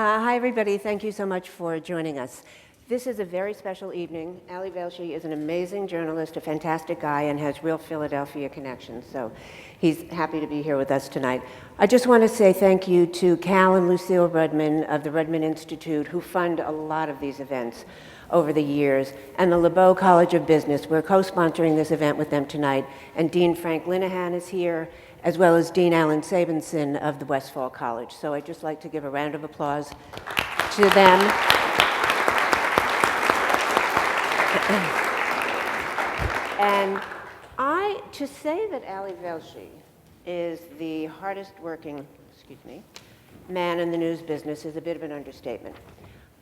Hi, everybody. Thank you so much for joining us. This is a very special evening. Ali Velshi is an amazing journalist, a fantastic guy, and has real Philadelphia connections. So he's happy to be here with us tonight. I just want to say thank you to Cal and Lucille Rudman of the Rudman Institute, who fund a lot of these events over the years, and the LeBeau College of Business. We're co-sponsoring this event with them tonight, and Dean Frank Linehan is here, as well as Dean Alan Sabinson of the Westfall College. So I'd just like to give a round of applause to them. And to say that Ali Velshi is the hardest working, man in the news business is a bit of an understatement.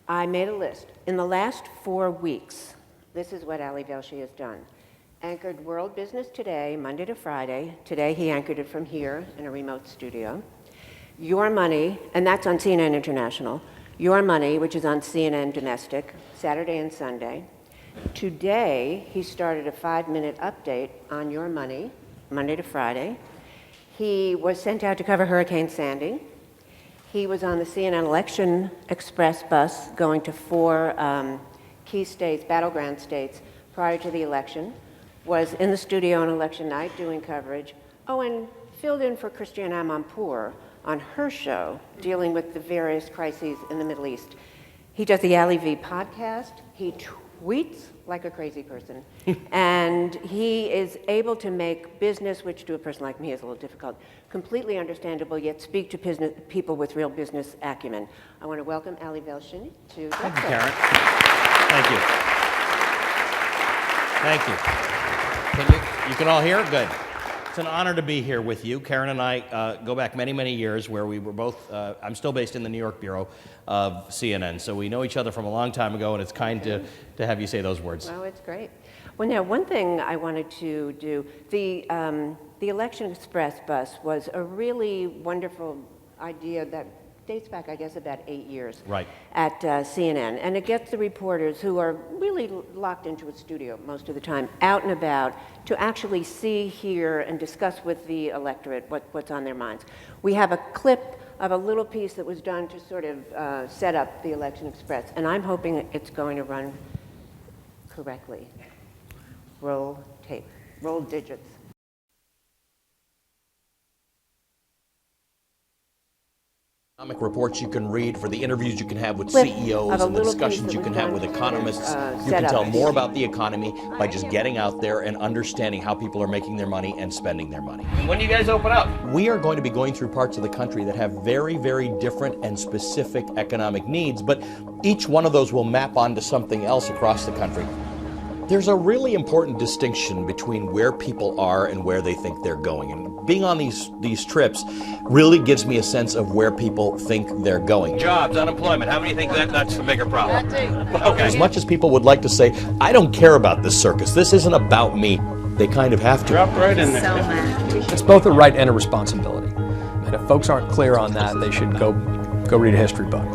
I made a list. In the last 4 weeks, this is what Ali Velshi has done. Anchored World Business Today, Monday to Friday. Today he anchored it from here in a remote studio. Your Money, and that's on CNN International. Your Money, which is on CNN Domestic, Saturday and Sunday. Today, he started a 5-minute update on Your Money, Monday to Friday. He was sent out to cover Hurricane Sandy. He was on the CNN Election Express bus going to 4 key states, battleground states, prior to the election. Was in the studio on election night doing coverage. Oh, and filled in for Christiane Amanpour on her show, dealing with the various crises in the Middle East. He does the Ali V podcast. He tweets like a crazy person. And he is able to make business, which to a person like me is a little difficult, completely understandable, yet speak to people with real business acumen. I want to welcome Ali Velshi to Drexel. Thank you, Karen. Thank you. Thank you. You can all hear? Good. It's an honor to be here with you. Karen and I go back many, many years where we were both, I'm still based in the New York Bureau of CNN, so we know each other from a long time ago, and it's kind to have you say those words. Oh, it's great. Well, now, one thing I wanted to do, the Election Express bus was a really wonderful idea that dates back, I guess, about 8 years at CNN. And it gets the reporters who are really locked into a studio most of the time, out and about, to actually see, hear, and discuss with the electorate what's on their minds. We have a clip of a little piece that was done to sort of set up the Election Express, and I'm hoping it's going to run correctly. Roll tape, roll digits. Economic reports you can read, for the interviews you can have with CEOs, and the discussions you can have with economists. You can tell more about the economy by just getting out there and understanding how people are making their money and spending their money. When do you guys open up? We are going to be going through parts of the country that have very, very different and specific economic needs, but each one of those will map onto something else across the country. There's a really important distinction between where people are and where they think they're going. And being on these trips really gives me a sense of where people think they're going. Jobs, unemployment, how many think that's the bigger problem? Okay. As much as people would like to say, I don't care about this circus, this isn't about me, they kind of have to. Drop right in there. It's both a right and a responsibility. And if folks aren't clear on that, they should go read a history book.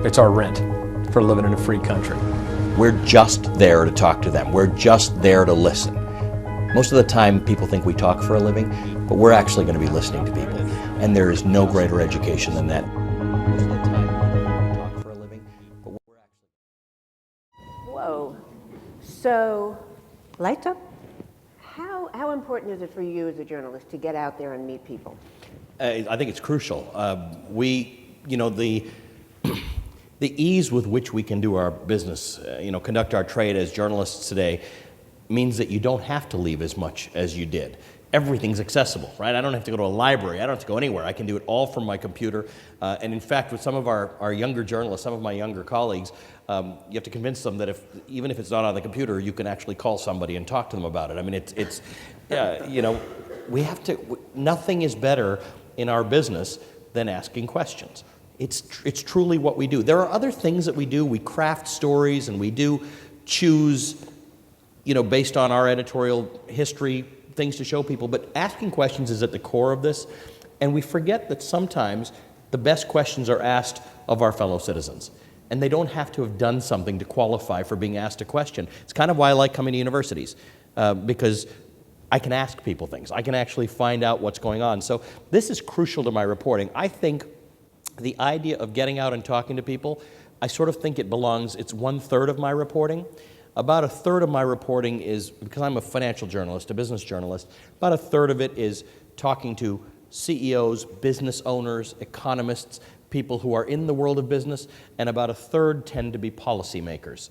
It's our rent for living in a free country. We're just there to talk to them. We're just there to listen. Most of the time, people think we talk for a living, but we're actually going to be listening to people. And there is no greater education than that. Most of the time, we talk for a living, but we're actually... Whoa. So, lights up. How important is it for you as a journalist to get out there and meet people? I think it's crucial. The ease with which we can do our business, conduct our trade as journalists today, means that you don't have to leave as much as you did. Everything's accessible, right? I don't have to go to a library. I don't have to go anywhere. I can do it all from my computer. And in fact, with some of our younger journalists, some of my younger colleagues, you have to convince them that even if it's not on the computer, you can actually call somebody and talk to them about it. I mean, we have to. Nothing is better in our business than asking questions. It's truly what we do. There are other things that we do. We craft stories and we do choose, based on our editorial history, things to show people. But asking questions is at the core of this. And we forget that sometimes the best questions are asked of our fellow citizens. And they don't have to have done something to qualify for being asked a question. It's kind of why I like coming to universities, because I can ask people things. I can actually find out what's going on. So this is crucial to my reporting. I think the idea of getting out and talking to people, I sort of think it's 1/3 of my reporting. About 1/3 of my reporting is, because I'm a financial journalist, a business journalist, about 1/3 of it is talking to CEOs, business owners, economists, people who are in the world of business, and about 1/3 tend to be policymakers,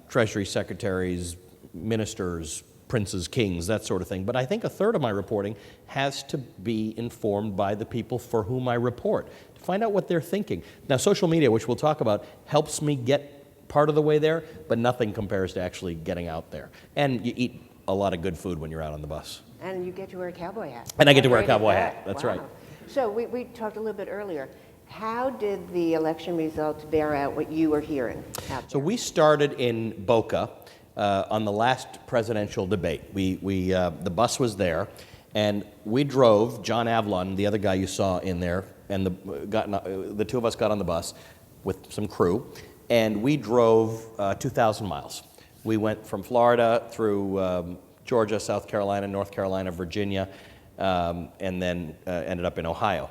treasury secretaries, ministers, princes, kings, that sort of thing. But I think 1/3 of my reporting has to be informed by the people for whom I report, to find out what they're thinking. Now, social media, which we'll talk about, helps me get part of the way there, but nothing compares to actually getting out there. And you eat a lot of good food when you're out on the bus. And you get to wear a cowboy hat. And I get to wear a How great is cowboy that? hat, that's Wow. right. So we talked a little bit earlier. How did the election results bear out what you were hearing out So there? we started in Boca on the last presidential debate. The bus was there, and we drove, John Avlon, the other guy you saw in there, and the two of us got on the bus with some crew, and we drove 2,000 miles. We went from Florida through Georgia, South Carolina, North Carolina, Virginia, and then ended up in Ohio.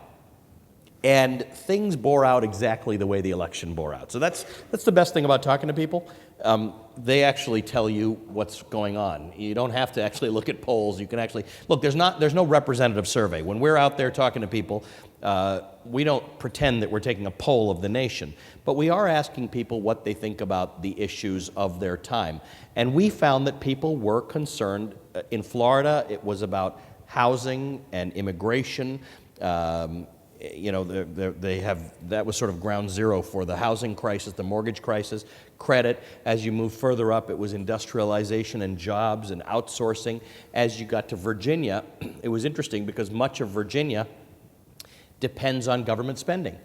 And things bore out exactly the way the election bore out. So that's the best thing about talking to people. They actually tell you what's going on. You don't have to actually look at polls. You can actually look. There's no representative survey. When we're out there talking to people, we don't pretend that we're taking a poll of the nation, but we are asking people what they think about the issues of their time. And we found that people were concerned. In Florida, it was about housing and immigration. That was sort of ground zero for the housing crisis, the mortgage crisis, credit. As you move further up, it was industrialization and jobs and outsourcing. As you got to Virginia, it was interesting because much of Virginia depends on government spending.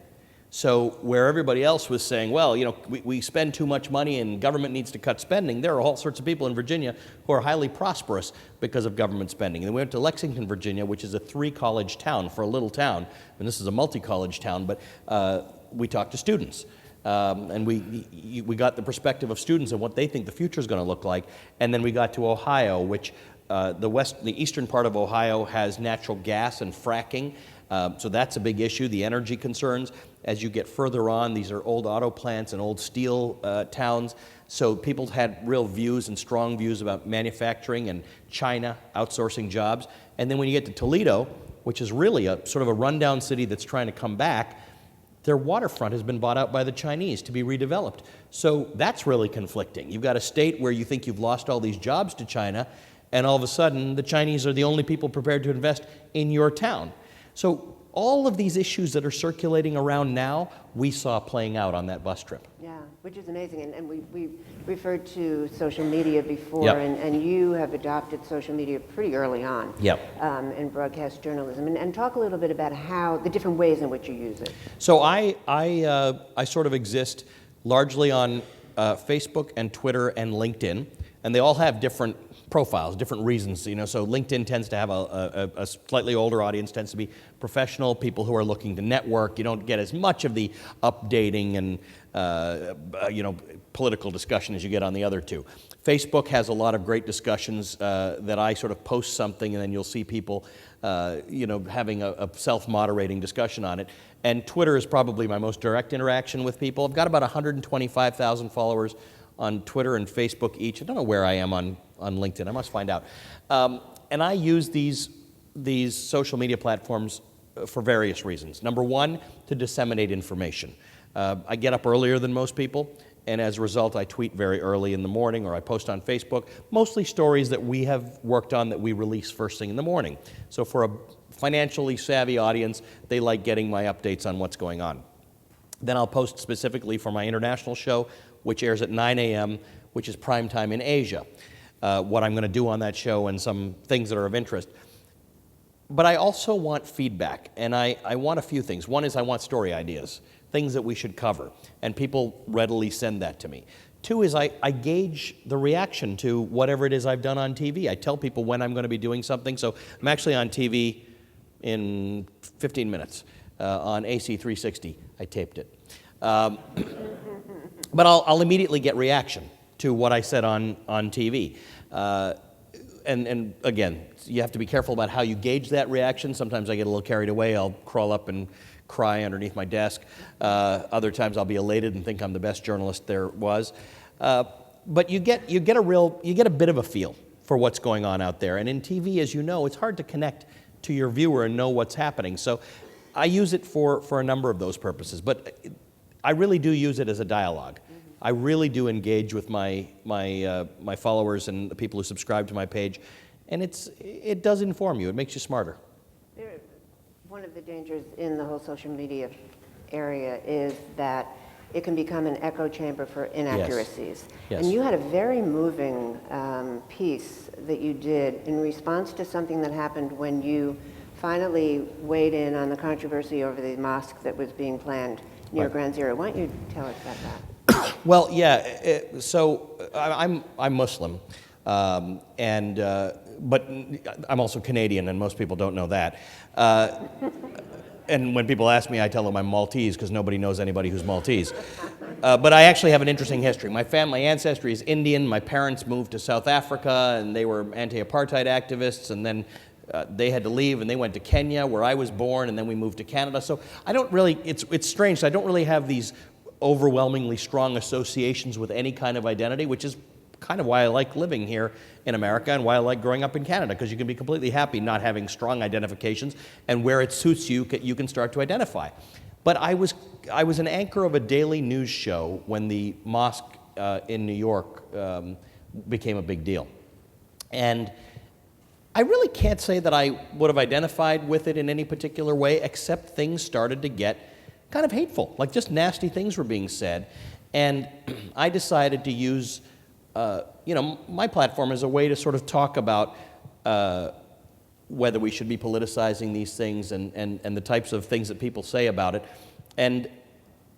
So where everybody else was saying, well, we spend too much money and government needs to cut spending, there are all sorts of people in Virginia who are highly prosperous because of government spending. And then we went to Lexington, Virginia, which is a 3-college town for a little town. And this is a multi-college town, but we talked to students. And we got the perspective of students and what they think the future is going to look like. And then we got to Ohio, which the eastern part of Ohio has natural gas and fracking. So that's a big issue, the energy concerns. As you get further on, these are old auto plants and old steel towns. So people had real views and strong views about manufacturing and China outsourcing jobs. And then when you get to Toledo, which is really a sort of a rundown city that's trying to come back, their waterfront has been bought out by the Chinese to be redeveloped. So that's really conflicting. You've got a state where you think you've lost all these jobs to China, and all of a sudden the Chinese are the only people prepared to invest in your town. So all of these issues that are circulating around now, we saw playing out on that bus trip. Yeah, which is amazing. And we referred to social media before, Yep. and you have adopted social media pretty early on Yep. in broadcast journalism. And talk a little bit about how the different ways in which you use it. So I sort of exist largely on Facebook and Twitter and LinkedIn, and they all have different profiles, different reasons. So LinkedIn tends to have a slightly older audience, tends to be professional, people who are looking to network. You don't get as much of the updating and political discussion as you get on the other two. Facebook has a lot of great discussions that I sort of post something, and then you'll see people having a self-moderating discussion on it. And Twitter is probably my most direct interaction with people. I've got about 125,000 followers on Twitter and Facebook each. I don't know where I am on LinkedIn. I must find out. And I use these social media platforms for various reasons. Number one, to disseminate information. I get up earlier than most people, and as a result, I tweet very early in the morning, or I post on Facebook, mostly stories that we have worked on that we release first thing in the morning. So for a financially savvy audience, they like getting my updates on what's going on. Then I'll post specifically for my international show, which airs at 9 a.m., which is prime time in Asia, what I'm going to do on that show and some things that are of interest. But I also want feedback, and I want a few things. One is I want story ideas, things that we should cover, and people readily send that to me. Two is I gauge the reaction to whatever it is I've done on TV. I tell people when I'm going to be doing something. So I'm actually on TV in 15 minutes on AC 360. I taped it. But I'll immediately get reaction to what I said on TV. and again, you have to be careful about how you gauge that reaction. Sometimes I get a little carried away. I'll crawl up and cry underneath my desk. Other times I'll be elated and think I'm the best journalist there was. But you get a bit of a feel for what's going on out there. And in TV, as you know, it's hard to connect to your viewer and know what's happening. So I use it for a number of those purposes. But I really do use it as a dialogue. I really do engage with my followers and the people who subscribe to my page, and it does inform you. It makes you smarter. One of the dangers in the whole social media area is that it can become an echo chamber for inaccuracies. Yes. And you had a very moving piece that you did in response to something that happened when you finally weighed in on the controversy over the mosque that was being planned near Ground Zero. Why don't you tell us about that? Well, yeah. So I'm Muslim, but I'm also Canadian, and most people don't know that. And when people ask me, I tell them I'm Maltese because nobody knows anybody who's Maltese. But I actually have an interesting history. My ancestry is Indian. My parents moved to South Africa, and they were anti-apartheid activists, and then they had to leave, and they went to Kenya, where I was born, and then we moved to Canada. So I don't really, it's strange, I don't really have these overwhelmingly strong associations with any kind of identity, which is kind of why I like living here in America and why I like growing up in Canada, because you can be completely happy not having strong identifications, and where it suits you, you can start to identify. But I was an anchor of a daily news show when the mosque in New York became a big deal. And I really can't say that I would have identified with it in any particular way, except things started to get kind of hateful, like just nasty things were being said. And I decided to use my platform as a way to sort of talk about whether we should be politicizing these things and the types of things that people say about it. And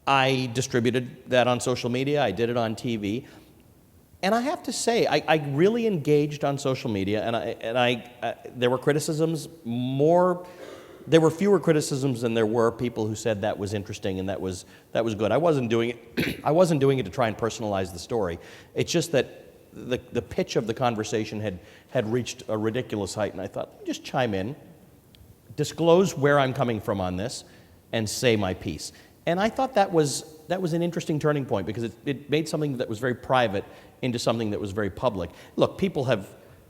I distributed that on social media. I did it on TV. And I have to say, I really engaged on social media, and there were criticisms there were fewer criticisms than there were people who said that was interesting and that was good. I wasn't doing it. I wasn't doing it to try and personalize the story. It's just that the pitch of the conversation had reached a ridiculous height, and I thought, just chime in, disclose where I'm coming from on this, and say my piece. And I thought that was an interesting turning point, because it made something that was very private into something that was very public. Look, people have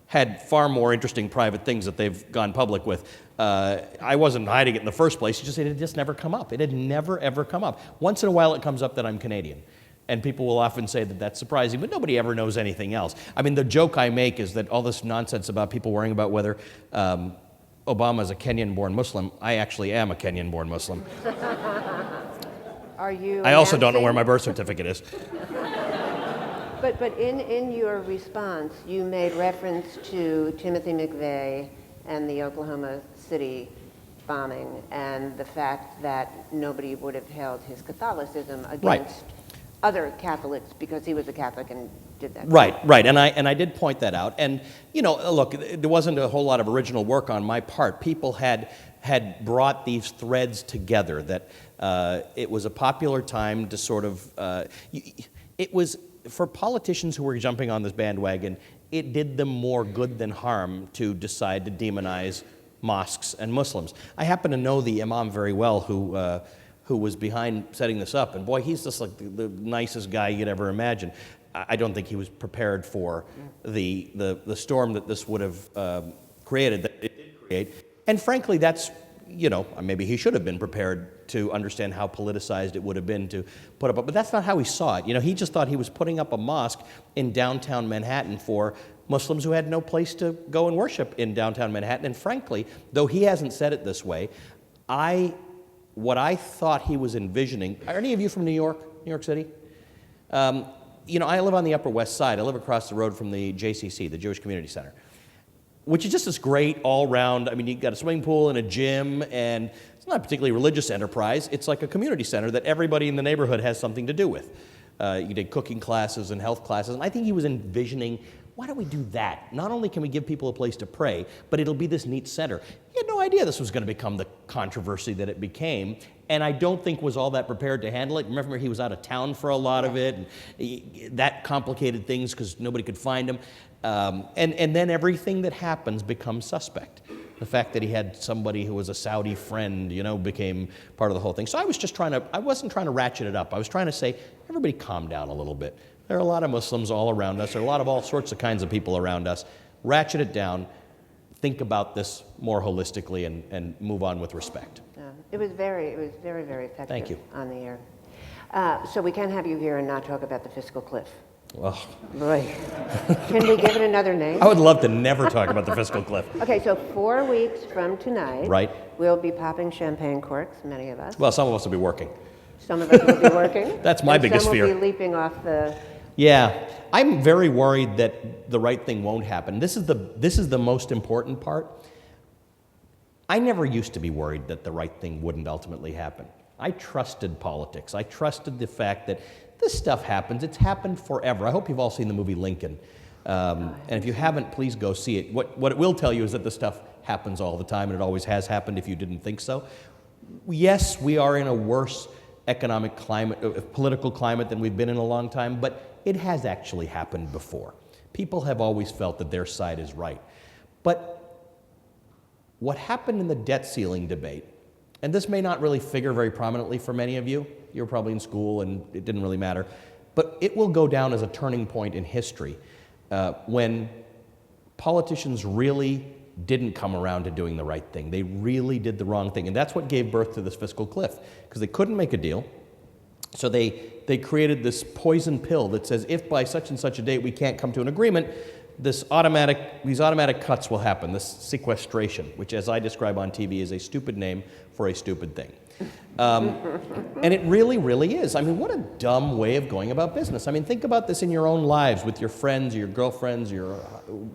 had far more interesting private things that they've gone public with. I wasn't hiding it in the first place. It had just never come up. It had never, ever come up. Once in a while it comes up that I'm Canadian. And people will often say that that's surprising, but nobody ever knows anything else. I mean, the joke I make is that all this nonsense about people worrying about whether Obama is a Kenyan-born Muslim, I actually am a Kenyan-born Muslim. Are you? I also don't know where my birth certificate is. But in your response, you made reference to Timothy McVeigh and the Oklahoma City bombing and the fact that nobody would have held his Catholicism against other Catholics because he was a Catholic and did that. Right. And I did point that out. And, look, there wasn't a whole lot of original work on my part. People had brought these threads together, that it was a popular time to sort of, it was, for politicians who were jumping on this bandwagon, it did them more good than harm to decide to demonize mosques and Muslims. I happen to know the imam very well who was behind setting this up, and boy, he's just like the nicest guy you'd ever imagine. I don't think he was prepared for the storm that this would have created, that it did create. And frankly, that's, maybe he should have been prepared to understand how politicized it would have been to put up, but that's not how he saw it. He just thought he was putting up a mosque in downtown Manhattan for Muslims who had no place to go and worship in downtown Manhattan. And frankly, though he hasn't said it this way, what I thought he was envisioning. Are any of you from New York City? I live on the Upper West Side. I live across the road from the JCC, the Jewish Community Center, which is just this great all-round, you've got a swimming pool and a gym, and it's not a particularly religious enterprise. It's like a community center that everybody in the neighborhood has something to do with. You did cooking classes and health classes, and I think he was envisioning why don't we do that? Not only can we give people a place to pray, but it'll be this neat center. He had no idea this was going to become the controversy that it became, and I don't think was all that prepared to handle it. Remember, he was out of town for a lot of it, and that complicated things because nobody could find him. And then everything that happens becomes suspect. The fact that he had somebody who was a Saudi friend, became part of the whole thing. So I wasn't trying to ratchet it up. I was trying to say, everybody calm down a little bit. There are a lot of Muslims all around us. There are a lot of all sorts of kinds of people around us. Ratchet it down. Think about this more holistically and move on with respect. It was very, very effective. Thank you. On the air. So we can't have you here and not talk about the fiscal cliff. Well, Boy, can we give it another name? I would love to never talk about the fiscal cliff. Okay, so 4 weeks from tonight, Right. we'll be popping champagne corks, many of us. Well, some of us will be working. Some of us will be working. That's my and biggest fear. Some will be leaping off the... Yeah, I'm very worried that the right thing won't happen. This is the most important part. I never used to be worried that the right thing wouldn't ultimately happen. I trusted politics. I trusted the fact that this stuff happens. It's happened forever. I hope you've all seen the movie Lincoln. And if you haven't, please go see it. What it will tell you is that this stuff happens all the time, and it always has happened if you didn't think so. Yes, we are in a worse economic climate, political climate than we've been in a long time, but it has actually happened before. People have always felt that their side is right. But what happened in the debt ceiling debate, and this may not really figure very prominently for many of you, you're probably in school and it didn't really matter, but it will go down as a turning point in history when politicians really didn't come around to doing the right thing. They really did the wrong thing, and that's what gave birth to this fiscal cliff, because they couldn't make a deal. So they created this poison pill that says if by such and such a date we can't come to an agreement, these automatic cuts will happen, this sequestration, which as I describe on TV is a stupid name for a stupid thing. And it really, really is. I mean, what a dumb way of going about business. I mean, think about this in your own lives with your friends, or your girlfriends, your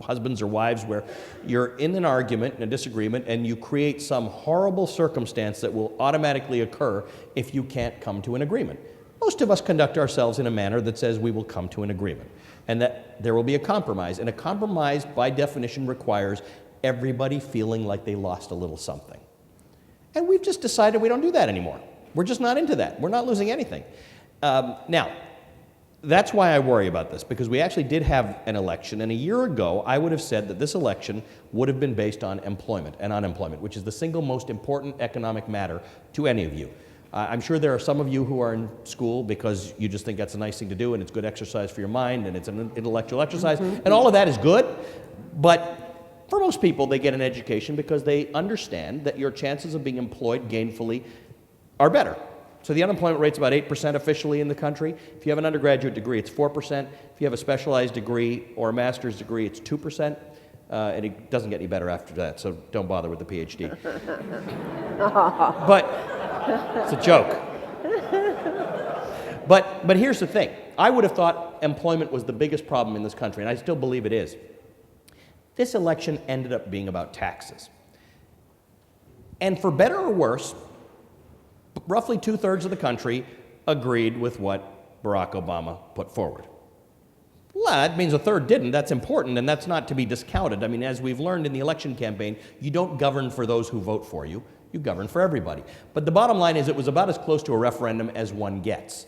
husbands or wives, where you're in an argument, in a disagreement, and you create some horrible circumstance that will automatically occur if you can't come to an agreement. Most of us conduct ourselves in a manner that says we will come to an agreement, and that there will be a compromise. And a compromise, by definition, requires everybody feeling like they lost a little something. And we've just decided we don't do that anymore. We're just not into that. We're not losing anything. Now, that's why I worry about this, because we actually did have an election, and a year ago I would have said that this election would have been based on employment and unemployment, which is the single most important economic matter to any of you. I'm sure there are some of you who are in school because you just think that's a nice thing to do and it's good exercise for your mind and it's an intellectual exercise, and all of that is good, but for most people they get an education because they understand that your chances of being employed gainfully are better. So the unemployment rate's about 8% officially in the country. If you have an undergraduate degree, it's 4%. If you have a specialized degree or a master's degree, it's 2%. And it doesn't get any better after that, so don't bother with the PhD. But it's a joke. But here's the thing. I would have thought employment was the biggest problem in this country, and I still believe it is. This election ended up being about taxes. And for better or worse, roughly 2/3 of the country agreed with what Barack Obama put forward. Well, that means a third didn't. That's important, and that's not to be discounted. I mean, as we've learned in the election campaign, you don't govern for those who vote for you. You govern for everybody. But the bottom line is it was about as close to a referendum as one gets.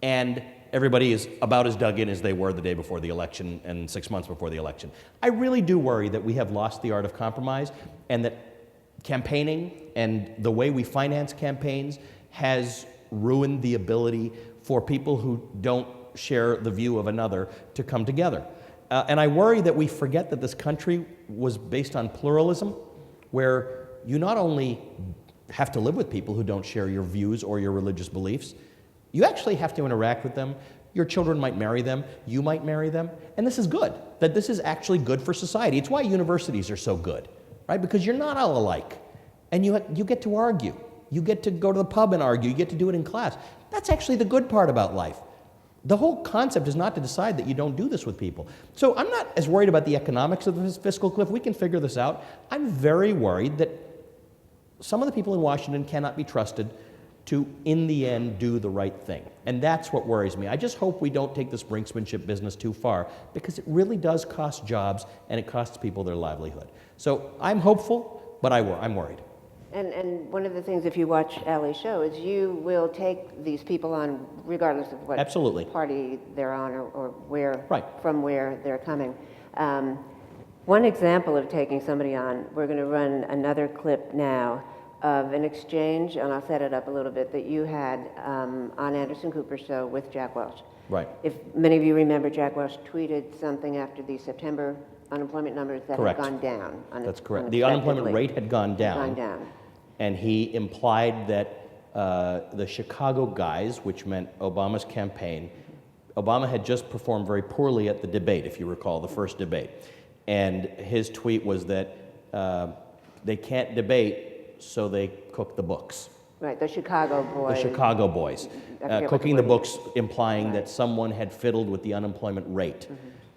And everybody is about as dug in as they were the day before the election and 6 months before the election. I really do worry that we have lost the art of compromise, and that campaigning and the way we finance campaigns has ruined the ability for people who don't share the view of another to come together. And I worry that we forget that this country was based on pluralism, where you not only have to live with people who don't share your views or your religious beliefs, you actually have to interact with them. Your children might marry them, you might marry them, and this is good, that this is actually good for society. It's why universities are so good, right? Because you're not all alike, and you get to argue. You get to go to the pub and argue, you get to do it in class. That's actually the good part about life. The whole concept is not to decide that you don't do this with people. So I'm not as worried about the economics of this fiscal cliff. We can figure this out. I'm very worried that some of the people in Washington cannot be trusted to, in the end, do the right thing. And that's what worries me. I just hope we don't take this brinksmanship business too far, because it really does cost jobs and it costs people their livelihood. So I'm hopeful, but I'm worried. And one of the things, if you watch Ali's show, is you will take these people on regardless of what Absolutely. party they're on or where, Right. from where they're coming. One example of taking somebody on, we're going to run another clip now of an exchange, and I'll set it up a little bit, that you had on Anderson Cooper's show with Jack Welch. Right. If many of you remember, Jack Welch tweeted something after the September unemployment numbers that Correct. had gone down. That's correct. The unemployment rate had gone down. Gone down. And he implied that the Chicago guys, which meant Obama's campaign, Obama had just performed very poorly at the debate, if you recall, the first debate. And his tweet was that they can't debate, so they cook the books. Right, the Chicago boys. The Chicago boys. Cooking the books, implying that someone had fiddled with the unemployment rate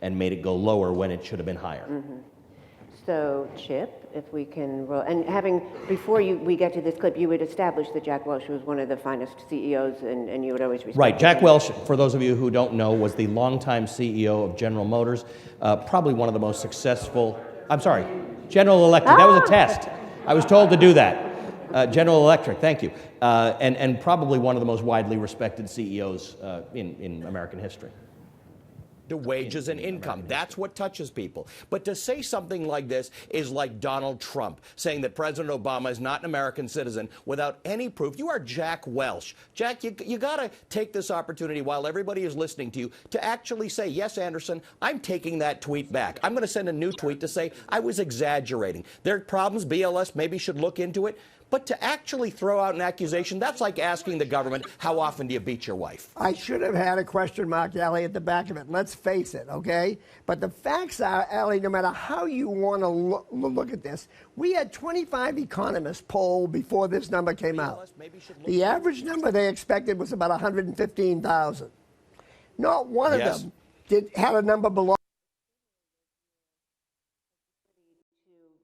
and made it go lower when it should have been higher. So, Chip, if we can roll, and before we get to this clip, you would establish that Jack Welch was one of the finest CEOs, and you would always respect Right. Jack him. Welch, for those of you who don't know, was the longtime CEO of General Motors, probably one of the most successful, General Electric. That was a test. I was told to do that. General Electric, thank you. And probably one of the most widely respected CEOs in American history. The wages and income. That's what touches people. But to say something like this is like Donald Trump saying that President Obama is not an American citizen without any proof. You are Jack Welch. Jack, you got to take this opportunity while everybody is listening to you to actually say, yes, Anderson, I'm taking that tweet back. I'm going to send a new tweet to say I was exaggerating. There are problems. BLS maybe should look into it. But to actually throw out an accusation, that's like asking the government, how often do you beat your wife? I should have had a question mark, Allie, at the back of it. Let's face it, okay? But the facts are, Allie, no matter how you want to look at this, we had 25 economists polled before this number came out. The average number they expected was about 115,000. Not one of them had a number below.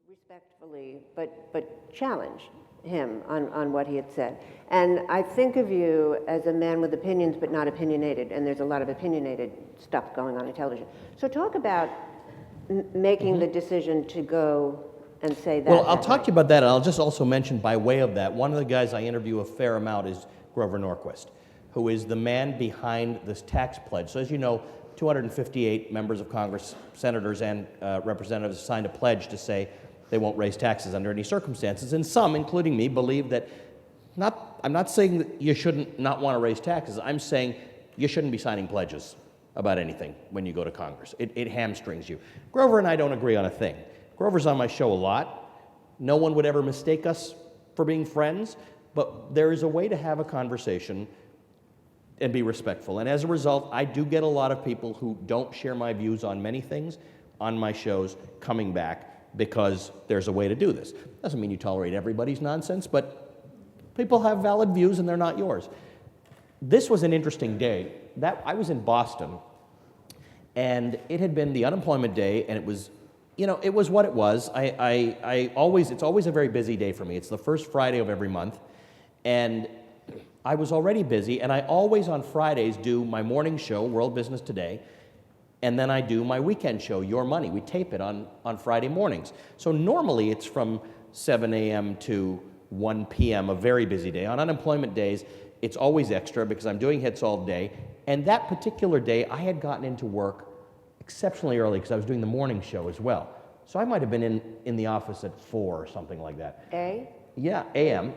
Respectfully, but challenge him on what he had said. And I think of you as a man with opinions but not opinionated, and there's a lot of opinionated stuff going on in television. So talk about making the decision to go and say that. Well, I'll talk to you about that, and I'll just also mention by way of that, one of the guys I interview a fair amount is Grover Norquist, who is the man behind this tax pledge. So as you know, 258 members of Congress, senators and representatives signed a pledge to say they won't raise taxes under any circumstances. And some, including me, believe that I'm not saying that you shouldn't not want to raise taxes. I'm saying you shouldn't be signing pledges about anything when you go to Congress. It hamstrings you. Grover and I don't agree on a thing. Grover's on my show a lot. No one would ever mistake us for being friends, but there is a way to have a conversation and be respectful. And as a result, I do get a lot of people who don't share my views on many things on my shows coming back because there's a way to do this. Doesn't mean you tolerate everybody's nonsense, but people have valid views and they're not yours. This was an interesting day. I was in Boston, and it had been the unemployment day, and it was, it was what it was. It's always a very busy day for me. It's the first Friday of every month, and I was already busy, and I always on Fridays do my morning show, World Business Today, and then I do my weekend show, Your Money. We tape it on Friday mornings. So normally it's from 7 a.m. to 1 p.m., a very busy day. On unemployment days, it's always extra because I'm doing hits all day. And that particular day, I had gotten into work exceptionally early because I was doing the morning show as well. So I might have been in the office at 4 or something like that. Yeah, a.m.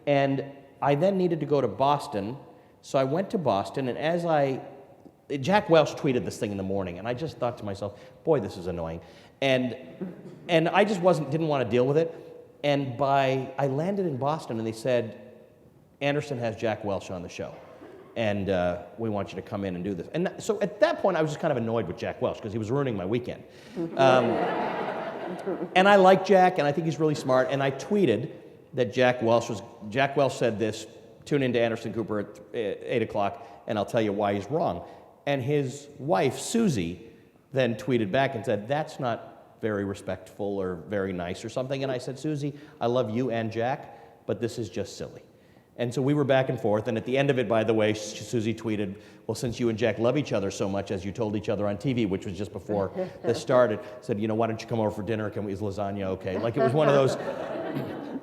And I then needed to go to Boston. So I went to Boston, and Jack Welch tweeted this thing in the morning, and I just thought to myself, boy, this is annoying. And I just didn't want to deal with it. And I landed in Boston, and they said, Anderson has Jack Welch on the show, and we want you to come in and do this. And so at that point, I was just kind of annoyed with Jack Welch because he was ruining my weekend. And I like Jack, and I think he's really smart, and I tweeted that Jack Welch said this, tune into Anderson Cooper at 8 o'clock, and I'll tell you why he's wrong. And his wife, Susie, then tweeted back and said, that's not very respectful or very nice or something. And I said, Susie, I love you and Jack, but this is just silly. And so we were back and forth, and at the end of it, by the way, Susie tweeted, well, since you and Jack love each other so much, as you told each other on TV, which was just before this started, said, why don't you come over for dinner? Is lasagna okay? Like, it was one of those.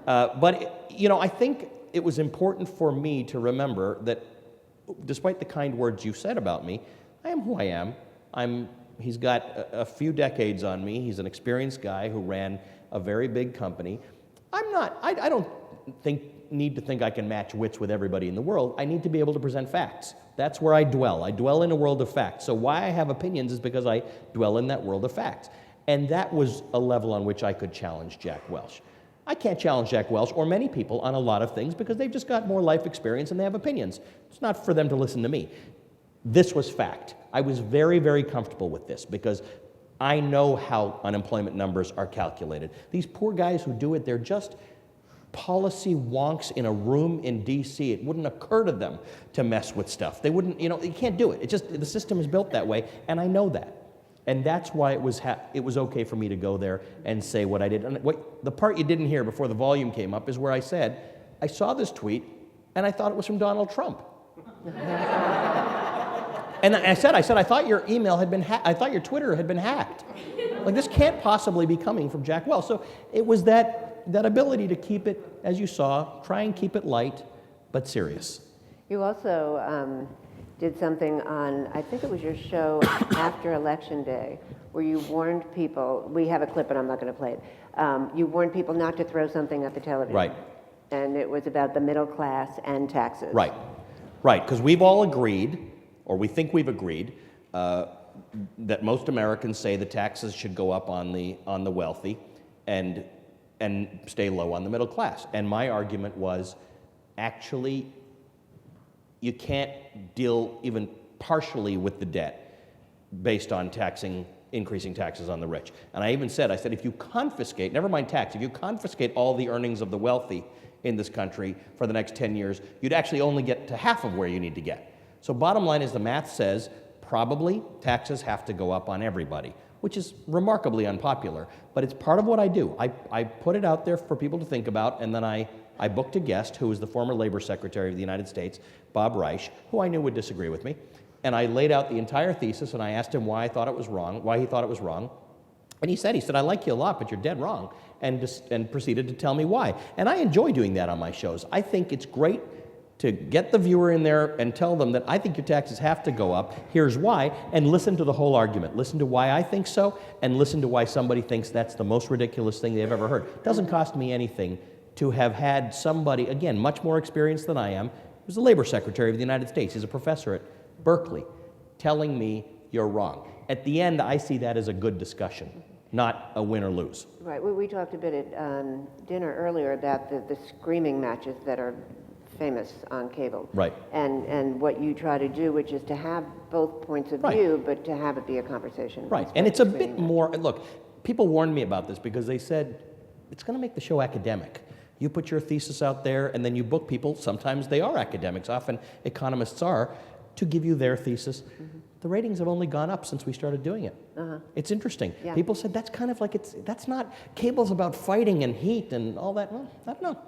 But I think it was important for me to remember that despite the kind words you said about me, I am who I am. He's got a few decades on me. He's an experienced guy who ran a very big company. I don't need to think I can match wits with everybody in the world. I need to be able to present facts. That's where I dwell. I dwell in a world of facts. So why I have opinions is because I dwell in that world of facts. And that was a level on which I could challenge Jack Welch. I can't challenge Jack Welch or many people on a lot of things because they've just got more life experience and they have opinions. It's not for them to listen to me. This was fact. I was very, very comfortable with this because I know how unemployment numbers are calculated. These poor guys who do it, they're just policy wonks in a room in D.C. It wouldn't occur to them to mess with stuff. They wouldn't, you can't do it. It just, the system is built that way, and I know that. And that's why it was okay for me to go there and say what I did. And the part you didn't hear before the volume came up is where I said, I saw this tweet, and I thought it was from Donald Trump. And I said, I thought your email had been I thought your Twitter had been hacked. Like, this can't possibly be coming from Jack Welch. So it was that ability to keep it, as you saw, try and keep it light, but serious. You also did something on, I think it was your show after Election Day, where you warned people, we have a clip and I'm not going to play it, you warned people not to throw something at the television. Right. And it was about the middle class and taxes. Right, because we've all agreed, or we think we've agreed, that most Americans say the taxes should go up on the wealthy and stay low on the middle class. And my argument was, actually, you can't deal even partially with the debt based on increasing taxes on the rich. And I even said, if you confiscate, never mind tax, if you confiscate all the earnings of the wealthy in this country for the next 10 years, you'd actually only get to half of where you need to get. So bottom line is the math says probably taxes have to go up on everybody, which is remarkably unpopular, but it's part of what I do. I put it out there for people to think about, and then I booked a guest who was the former Labor Secretary of the United States, Bob Reich, who I knew would disagree with me, and I laid out the entire thesis, and I asked him why he thought it was wrong, and he said, I like you a lot, but you're dead wrong, and proceeded to tell me why. And I enjoy doing that on my shows. I think it's great to get the viewer in there and tell them that I think your taxes have to go up, here's why, and listen to the whole argument. Listen to why I think so, and listen to why somebody thinks that's the most ridiculous thing they've ever heard. It doesn't cost me anything to have had somebody, again, much more experienced than I am, who's the Labor Secretary of the United States, he's a professor at Berkeley, telling me you're wrong. At the end, I see that as a good discussion, not a win or lose. Right, we talked a bit at dinner earlier about the screaming matches that are famous on cable. Right. And what you try to do, which is to have both points of view, but to have it be a conversation. Right, and it's a bit more, look, people warned me about this because they said, it's going to make the show academic. You put your thesis out there and then you book people, sometimes they are academics, often economists are, to give you their thesis. Mm-hmm. The ratings have only gone up since we started doing it. Uh-huh. It's interesting. Yeah. People said, that's kind of like, that's not, cable's about fighting and heat and all that. Well, I don't know.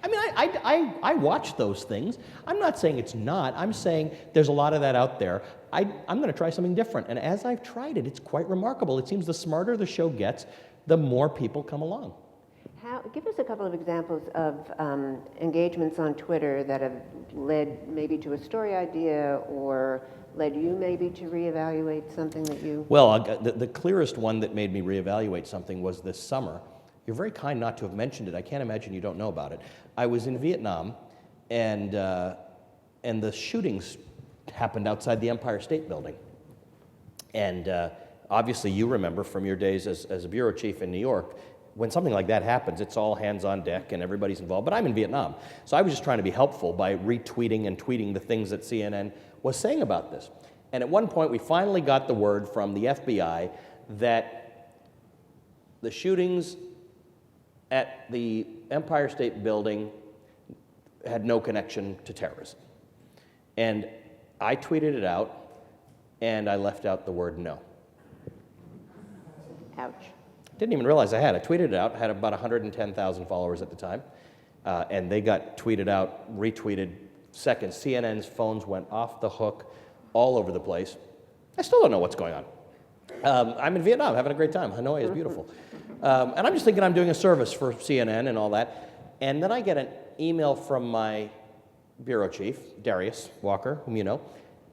I mean, I watch those things. I'm not saying it's not. I'm saying there's a lot of that out there. I'm going to try something different. And as I've tried it, it's quite remarkable. It seems the smarter the show gets, the more people come along. Give us a couple of examples of engagements on Twitter that have led maybe to a story idea or led you maybe to reevaluate something that you... Well, the clearest one that made me reevaluate something was this summer. You're very kind not to have mentioned it. I can't imagine you don't know about it. I was in Vietnam, and the shootings happened outside the Empire State Building. And obviously you remember from your days as a bureau chief in New York, when something like that happens, it's all hands on deck and everybody's involved. But I'm in Vietnam, so I was just trying to be helpful by retweeting and tweeting the things that CNN was saying about this. And at one point, we finally got the word from the FBI that the shootings at the Empire State Building had no connection to terrorism. And I tweeted it out, and I left out the word no. Ouch. Didn't even realize I had. I tweeted it out, had about 110,000 followers at the time, and they got tweeted out, retweeted seconds. CNN's phones went off the hook all over the place. I still don't know what's going on. I'm in Vietnam having a great time. Hanoi is beautiful. And I'm just thinking I'm doing a service for CNN and all that. And then I get an email from my bureau chief, Darius Walker, whom you know.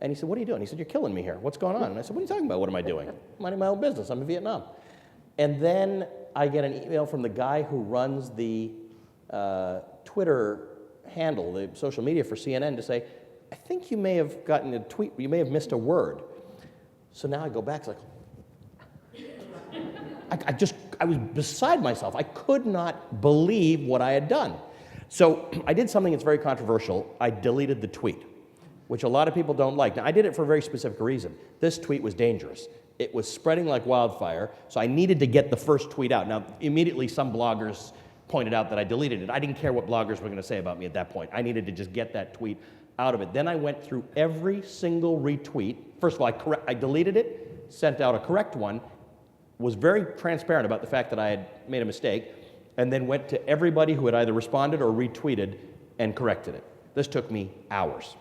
And he said, what are you doing? He said, you're killing me here. What's going on? And I said, what are you talking about? What am I doing? I'm minding my own business. I'm in Vietnam. And then I get an email from the guy who runs the Twitter handle, the social media for CNN, to say, I think you may have gotten a tweet, you may have missed a word. So now I go back, it's like, I was beside myself. I could not believe what I had done. So I did something that's very controversial. I deleted the tweet, which a lot of people don't like. Now, I did it for a very specific reason. This tweet was dangerous. It was spreading like wildfire, so I needed to get the first tweet out. Now, immediately some bloggers pointed out that I deleted it. I didn't care what bloggers were going to say about me at that point. I needed to just get that tweet out of it. Then I went through every single retweet. First of all, I deleted it, sent out a correct one, was very transparent about the fact that I had made a mistake, and then went to everybody who had either responded or retweeted and corrected it. This took me hours.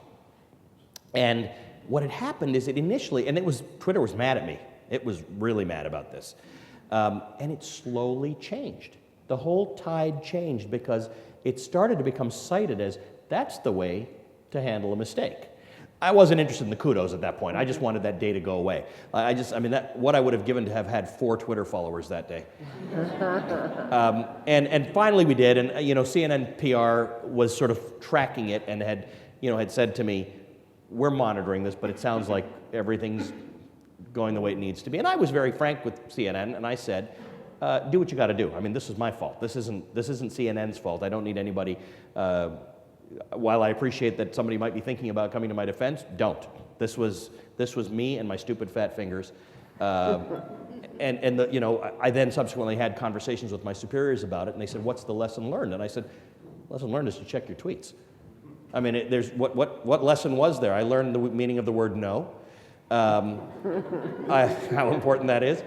And what had happened is it initially, and Twitter was mad at me. It was really mad about this. And it slowly changed. The whole tide changed because it started to become cited as that's the way to handle a mistake. I wasn't interested in the kudos at that point. I just wanted that day to go away. What I would have given to have had 4 Twitter followers that day. And finally we did, and CNN PR was sort of tracking it and had said to me, we're monitoring this, but it sounds like everything's going the way it needs to be. And I was very frank with CNN, and I said, do what you got to do. I mean, this is my fault. This isn't CNN's fault. I don't need anybody. While I appreciate that somebody might be thinking about coming to my defense, don't. This was me and my stupid fat fingers. I then subsequently had conversations with my superiors about it, and they said, "What's the lesson learned?" And I said, "Lesson learned is to check your tweets." I mean, there's what lesson was there? I learned the meaning of the word no, how important that is,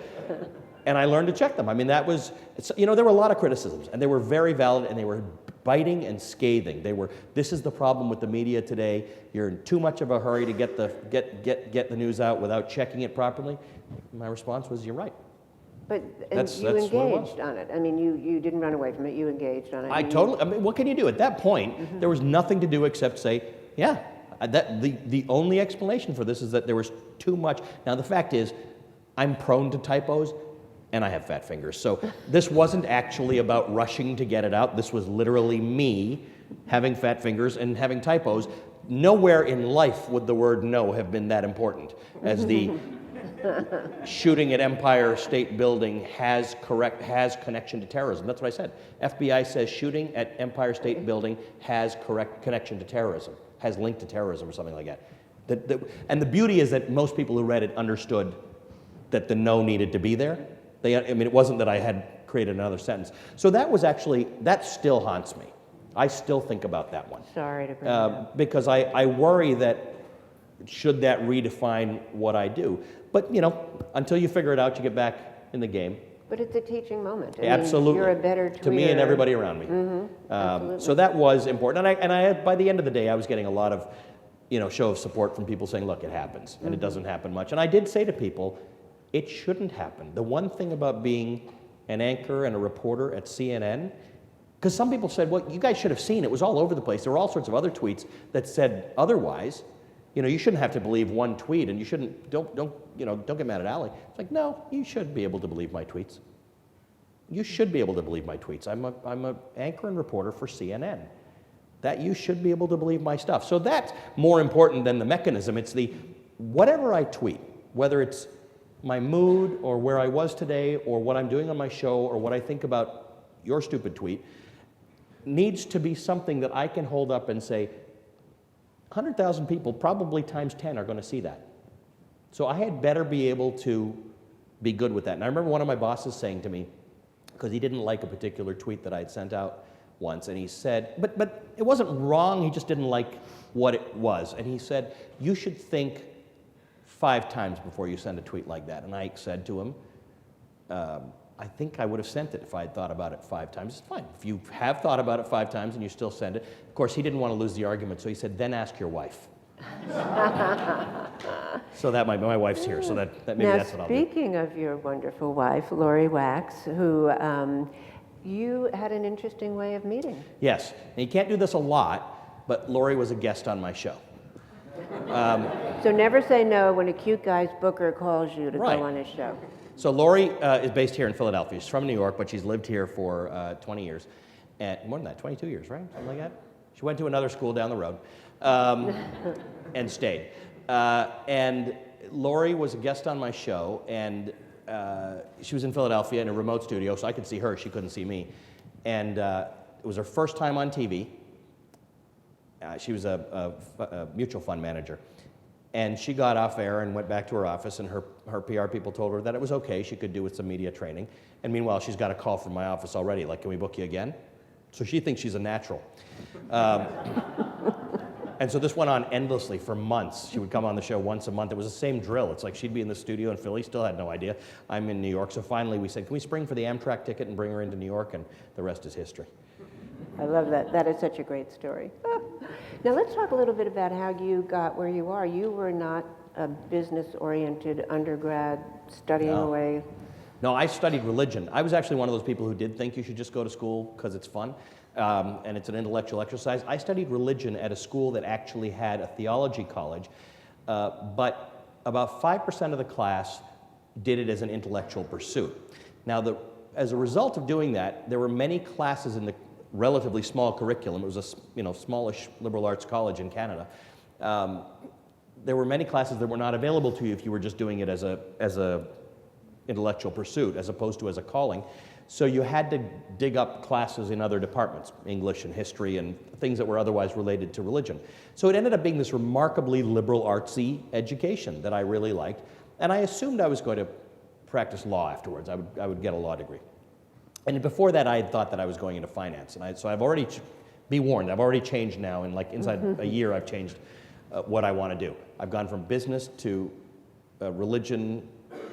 and I learned to check them. I mean, there were a lot of criticisms, and they were very valid, and they were biting and scathing. This is the problem with the media today. You're in too much of a hurry to get the news out without checking it properly. My response was, you're right. But That's you what it was. engaged on it. I mean, you didn't run away from it. You engaged on it. I mean, what can you do? At that point, there was nothing to do except say, yeah, the only explanation for this is that there was too much. Now, the fact is, I'm prone to typos, and I have fat fingers. So this wasn't actually about rushing to get it out. This was literally me having fat fingers and having typos. Nowhere in life would the word no have been that important as the shooting at Empire State Building has connection to terrorism. That's what I said. FBI says shooting at Empire State Building has connection to terrorism, has link to terrorism or something like that. And the beauty is that most people who read it understood that the no needed to be there. It wasn't that I had created another sentence. So that still haunts me. I still think about that one. Sorry to bring it up. Because I worry that should that redefine what I do. But, until you figure it out, you get back in the game. But it's a teaching moment. Absolutely. You're a better tweeter. To me and everybody around me. Absolutely. So that was important. And I by the end of the day, I was getting a lot of, show of support from people saying, look, it happens. And it doesn't happen much. And I did say to people, it shouldn't happen. The one thing about being an anchor and a reporter at CNN, because some people said, well, you guys should have seen it was all over the place. There were all sorts of other tweets that said otherwise. You shouldn't have to believe one tweet, and you shouldn't, don't get mad at Ali. It's like, no, you should be able to believe my tweets. You should be able to believe my tweets. I'm an anchor and reporter for CNN. That you should be able to believe my stuff. So that's more important than the mechanism. It's whatever I tweet, whether it's my mood or where I was today or what I'm doing on my show or what I think about your stupid tweet, needs to be something that I can hold up and say, 100,000 people, probably times 10, are going to see that. So I had better be able to be good with that. And I remember one of my bosses saying to me, because he didn't like a particular tweet that I had sent out once, and he said, but it wasn't wrong, he just didn't like what it was. And he said, you should think 5 times before you send a tweet like that. And I said to him, I think I would have sent it if I had thought about it 5 times. It's fine. If you have thought about it 5 times and you still send it. Of course, he didn't want to lose the argument, so he said, then ask your wife. So that my wife's here, so that maybe Now, that's what I'll do. speaking of your wonderful wife, Lori Wax, who you had an interesting way of meeting. Yes, and you can't do this a lot, but Lori was a guest on my show. So never say no when a cute guy's booker calls you to Right. go on his show. So Lori is based here in Philadelphia. She's from New York, but she's lived here for 20 years. And more than that, 22 years, right? Something like that. She went to another school down the road and stayed. And Lori was a guest on my show, and she was in Philadelphia in a remote studio, so I could see her. She couldn't see me. And it was her first time on TV. She was a mutual fund manager. And she got off air and went back to her office, and her PR people told her that it was okay, she could do with some media training. And meanwhile, she's got a call from my office already, like, can we book you again? So she thinks she's a natural. And so this went on endlessly for months. She would come on the show once a month. It was the same drill. It's like she'd be in the studio in Philly, still had no idea. I'm in New York. So finally we said, can we spring for the Amtrak ticket and bring her into New York? And the rest is history. I love that. That is such a great story. Now let's talk a little bit about how you got where you are. You were not a business-oriented undergrad studying No. away. No, I studied religion. I was actually one of those people who did think you should just go to school because it's fun and it's an intellectual exercise. I studied religion at a school that actually had a theology college, but about 5% of the class did it as an intellectual pursuit. Now, as a result of doing that, there were many classes in the relatively small curriculum. It was a smallish liberal arts college in Canada. There were many classes that were not available to you if you were just doing it as a intellectual pursuit as opposed to as a calling. So you had to dig up classes in other departments, English and history and things that were otherwise related to religion. So it ended up being this remarkably liberal artsy education that I really liked. And I assumed I was going to practice law afterwards. I would get a law degree. And before that, I had thought that I was going into finance. And so I've already, be warned, I've already changed now. And like inside a year, I've changed what I want to do. I've gone from business to religion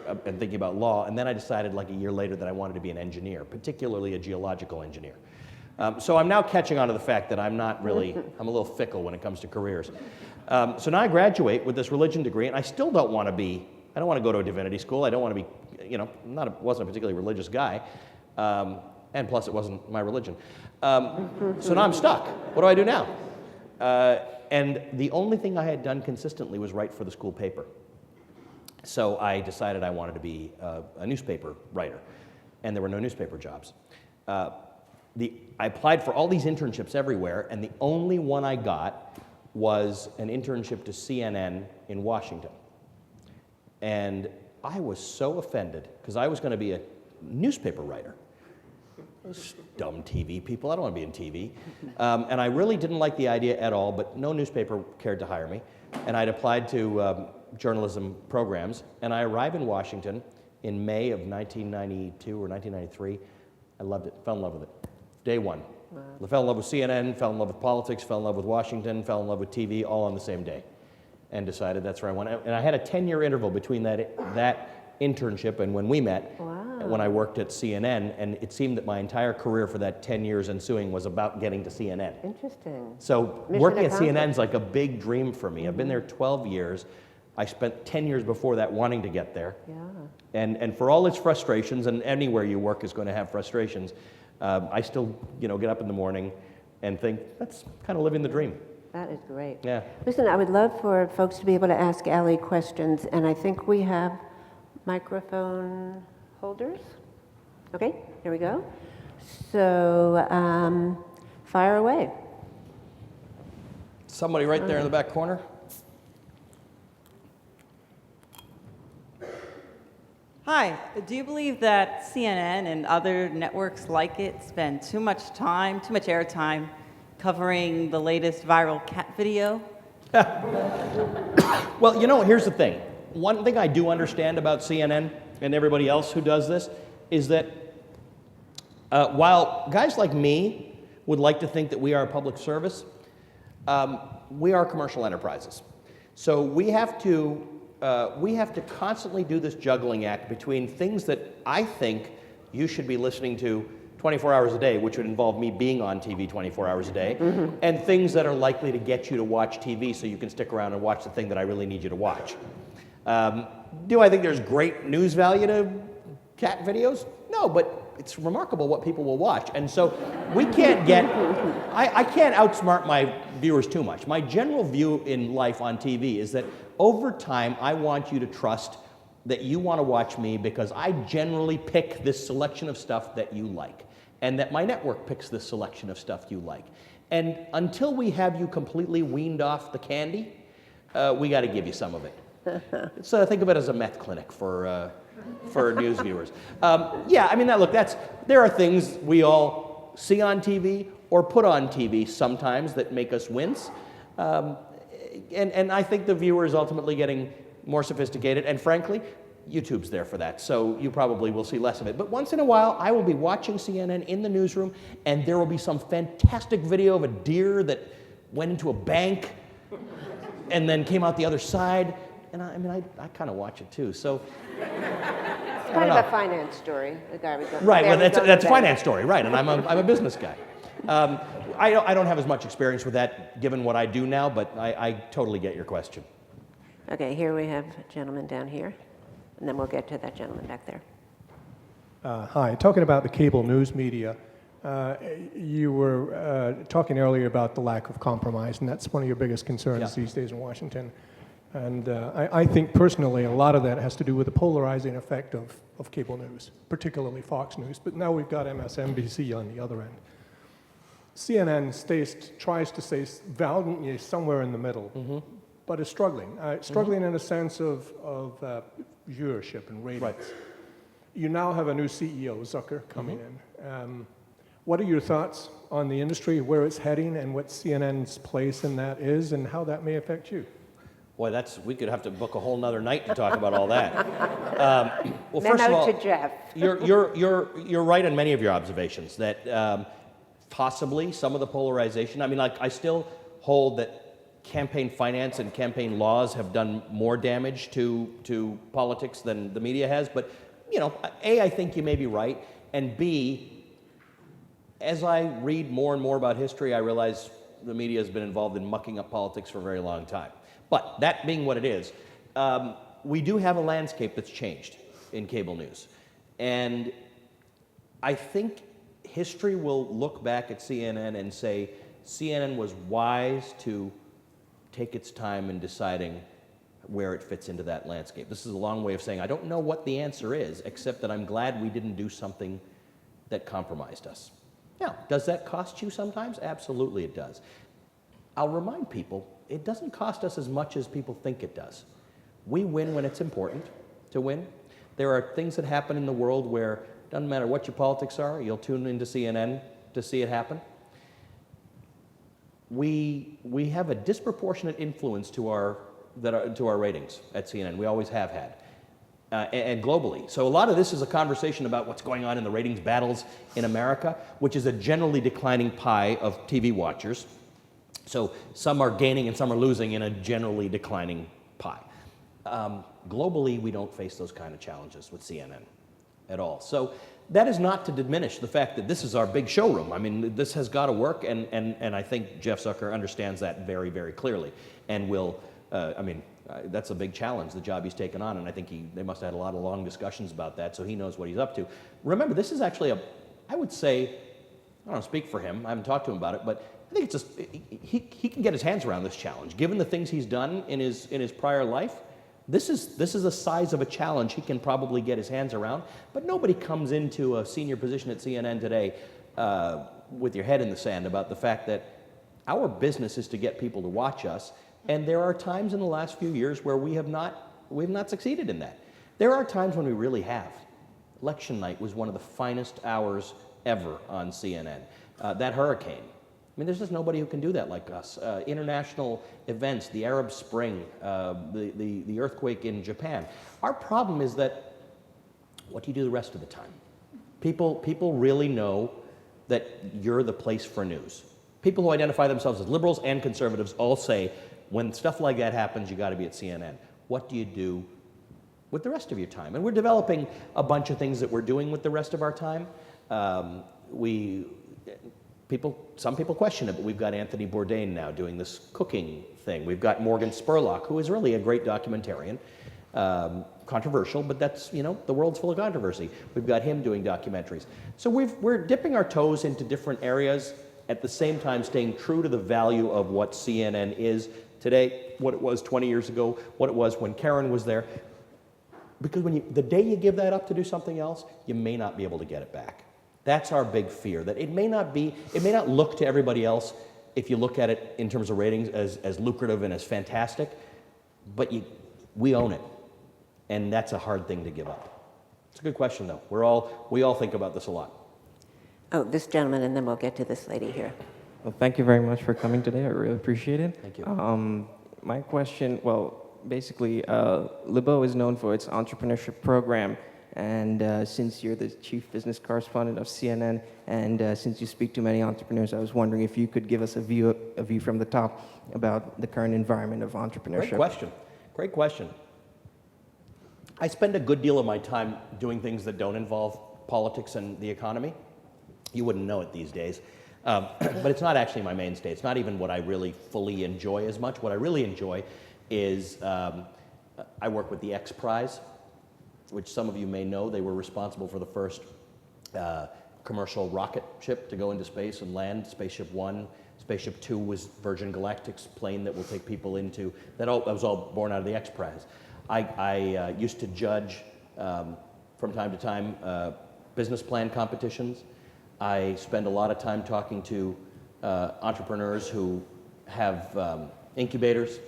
and thinking about law. And then I decided like a year later that I wanted to be an engineer, particularly a geological engineer. So I'm now catching on to the fact that I'm not really, I'm a little fickle when it comes to careers. So now I graduate with this religion degree, and I still don't want to be, I don't want to go to a divinity school. I don't want to be, wasn't a particularly religious guy. And plus, it wasn't my religion. So now I'm stuck. What do I do now? And the only thing I had done consistently was write for the school paper. So I decided I wanted to be a newspaper writer, and there were no newspaper jobs. I applied for all these internships everywhere, and the only one I got was an internship to CNN in Washington. And I was so offended, because I was going to be a newspaper writer. Those dumb TV people, I don't want to be in TV. And I really didn't like the idea at all, but no newspaper cared to hire me. And I'd applied to journalism programs, and I arrived in Washington in May of 1992 or 1993. I loved it, fell in love with it. Day one. Wow. I fell in love with CNN, fell in love with politics, fell in love with Washington, fell in love with TV, all on the same day. And decided that's where I went. And I had a 10-year interval between that internship and when we met, when I worked at CNN, and it seemed that my entire career for that 10 years ensuing was about getting to CNN. Interesting. So working at CNN is like a big dream for me. I've been there 12 years. I spent 10 years before that wanting to get there. Yeah. And for all its frustrations, and anywhere you work is going to have frustrations, I still get up in the morning and think, that's kind of living the dream. That is great. Yeah. Listen, I would love for folks to be able to ask Allie questions, and I think we have microphone holders. Okay, here we go. So, fire away. Somebody right there in the back corner. Hi, do you believe that CNN and other networks like it spend too much time, too much airtime covering the latest viral cat video? Well, here's the thing. One thing I do understand about CNN and everybody else who does this is that while guys like me would like to think that we are a public service, we are commercial enterprises. So we have to constantly do this juggling act between things that I think you should be listening to 24 hours a day, which would involve me being on TV 24 hours a day, and things that are likely to get you to watch TV so you can stick around and watch the thing that I really need you to watch. Do I think there's great news value to cat videos? No, but it's remarkable what people will watch. And so we can't get, I can't outsmart my viewers too much. My general view in life on TV is that over time, I want you to trust that you want to watch me because I generally pick this selection of stuff that you like, and that my network picks this selection of stuff you like. And until we have you completely weaned off the candy, we got to give you some of it. So think of it as a meth clinic for news viewers. Yeah, I mean, look, there are things we all see on TV or put on TV sometimes that make us wince. And I think the viewer is ultimately getting more sophisticated, and frankly, YouTube's there for that, so you probably will see less of it. But once in a while, I will be watching CNN in the newsroom, and there will be some fantastic video of a deer that went into a bank and then came out the other side. And I kind of watch it too. So It's kind of a finance story. The guy was going, right, well, that's a finance story, right? And I'm a business guy. I don't have as much experience with that, given what I do now, but I totally get your question. Okay, here we have a gentleman down here, and then we'll get to that gentleman back there. Hi, talking about the cable news media, you were talking earlier about the lack of compromise, and that's one of your biggest concerns these days in Washington. And I think personally a lot of that has to do with the polarizing effect of cable news, particularly Fox News, but now we've got MSNBC on the other end. CNN tries to stay valiantly somewhere in the middle, but is struggling. Struggling in a sense of viewership and ratings. Right. You now have a new CEO, Zucker, coming in. What are your thoughts on the industry, where it's heading, and what CNN's place in that is, and how that may affect you? Boy, we could have to book a whole nother night to talk about all that. Well, first of Memo all, to Jeff. you're right in many of your observations that possibly some of the polarization. I mean, like I still hold that campaign finance and campaign laws have done more damage to politics than the media has. But you know, A, I think you may be right, and B, as I read more and more about history, I realize the media has been involved in mucking up politics for a very long time. But that being what it is, we do have a landscape that's changed in cable news. And I think history will look back at CNN and say CNN was wise to take its time in deciding where it fits into that landscape. This is a long way of saying I don't know what the answer is, except that I'm glad we didn't do something that compromised us. Now, does that cost you sometimes? Absolutely it does. I'll remind people, it doesn't cost us as much as people think it does. We win when it's important to win. There are things that happen in the world where it doesn't matter what your politics are, you'll tune into CNN to see it happen. We have a disproportionate influence to our ratings at CNN. We always have had, and globally. So a lot of this is a conversation about what's going on in the ratings battles in America, which is a generally declining pie of TV watchers. So some are gaining and some are losing in a generally declining pie. Globally, we don't face those kind of challenges with CNN at all. So that is not to diminish the fact that this is our big showroom. I mean, this has got to work, and I think Jeff Zucker understands that very, very clearly, and will, that's a big challenge, the job he's taken on, and I think they must have had a lot of long discussions about that, so he knows what he's up to. Remember, this is actually I would say, I don't speak for him, I haven't talked to him about it, but I think it's he can get his hands around this challenge. Given the things he's done in his prior life, this is the size of a challenge he can probably get his hands around. But nobody comes into a senior position at CNN today with your head in the sand about the fact that our business is to get people to watch us. And there are times in the last few years where we have not succeeded in that. There are times when we really have. Election night was one of the finest hours ever on CNN. That hurricane. I mean, there's just nobody who can do that like us. International events, the Arab Spring, the earthquake in Japan. Our problem is that, what do you do the rest of the time? People really know that you're the place for news. People who identify themselves as liberals and conservatives all say, when stuff like that happens, you got to be at CNN. What do you do with the rest of your time. And we're developing a bunch of things that we're doing with the rest of our time. Some people question it, but we've got Anthony Bourdain now doing this cooking thing. We've got Morgan Spurlock, who is really a great documentarian. Controversial, but that's, the world's full of controversy. We've got him doing documentaries. So we're dipping our toes into different areas, at the same time staying true to the value of what CNN is today, what it was 20 years ago, what it was when Karen was there. Because the day you give that up to do something else, you may not be able to get it back. That's our big fear, that it may not look to everybody else, if you look at it in terms of ratings, as lucrative and as fantastic, but we own it. And that's a hard thing to give up. It's a good question, though. We all think about this a lot. Oh, this gentleman, and then we'll get to this lady here. Well, thank you very much for coming today. I really appreciate it. Thank you. My question, basically, Lebeau is known for its entrepreneurship program. And since you're the chief business correspondent of CNN, and since you speak to many entrepreneurs, I was wondering if you could give us a view from the top about the current environment of entrepreneurship. Great question. I spend a good deal of my time doing things that don't involve politics and the economy. You wouldn't know it these days. But it's not actually my mainstay. It's not even what I really fully enjoy as much. What I really enjoy is I work with the X Prize, which some of you may know. They were responsible for the first commercial rocket ship to go into space and land, Spaceship One. Spaceship Two was Virgin Galactic's plane that will take people into, that was all born out of the X Prize. I used to judge, from time to time, business plan competitions. I spend a lot of time talking to entrepreneurs who have incubators.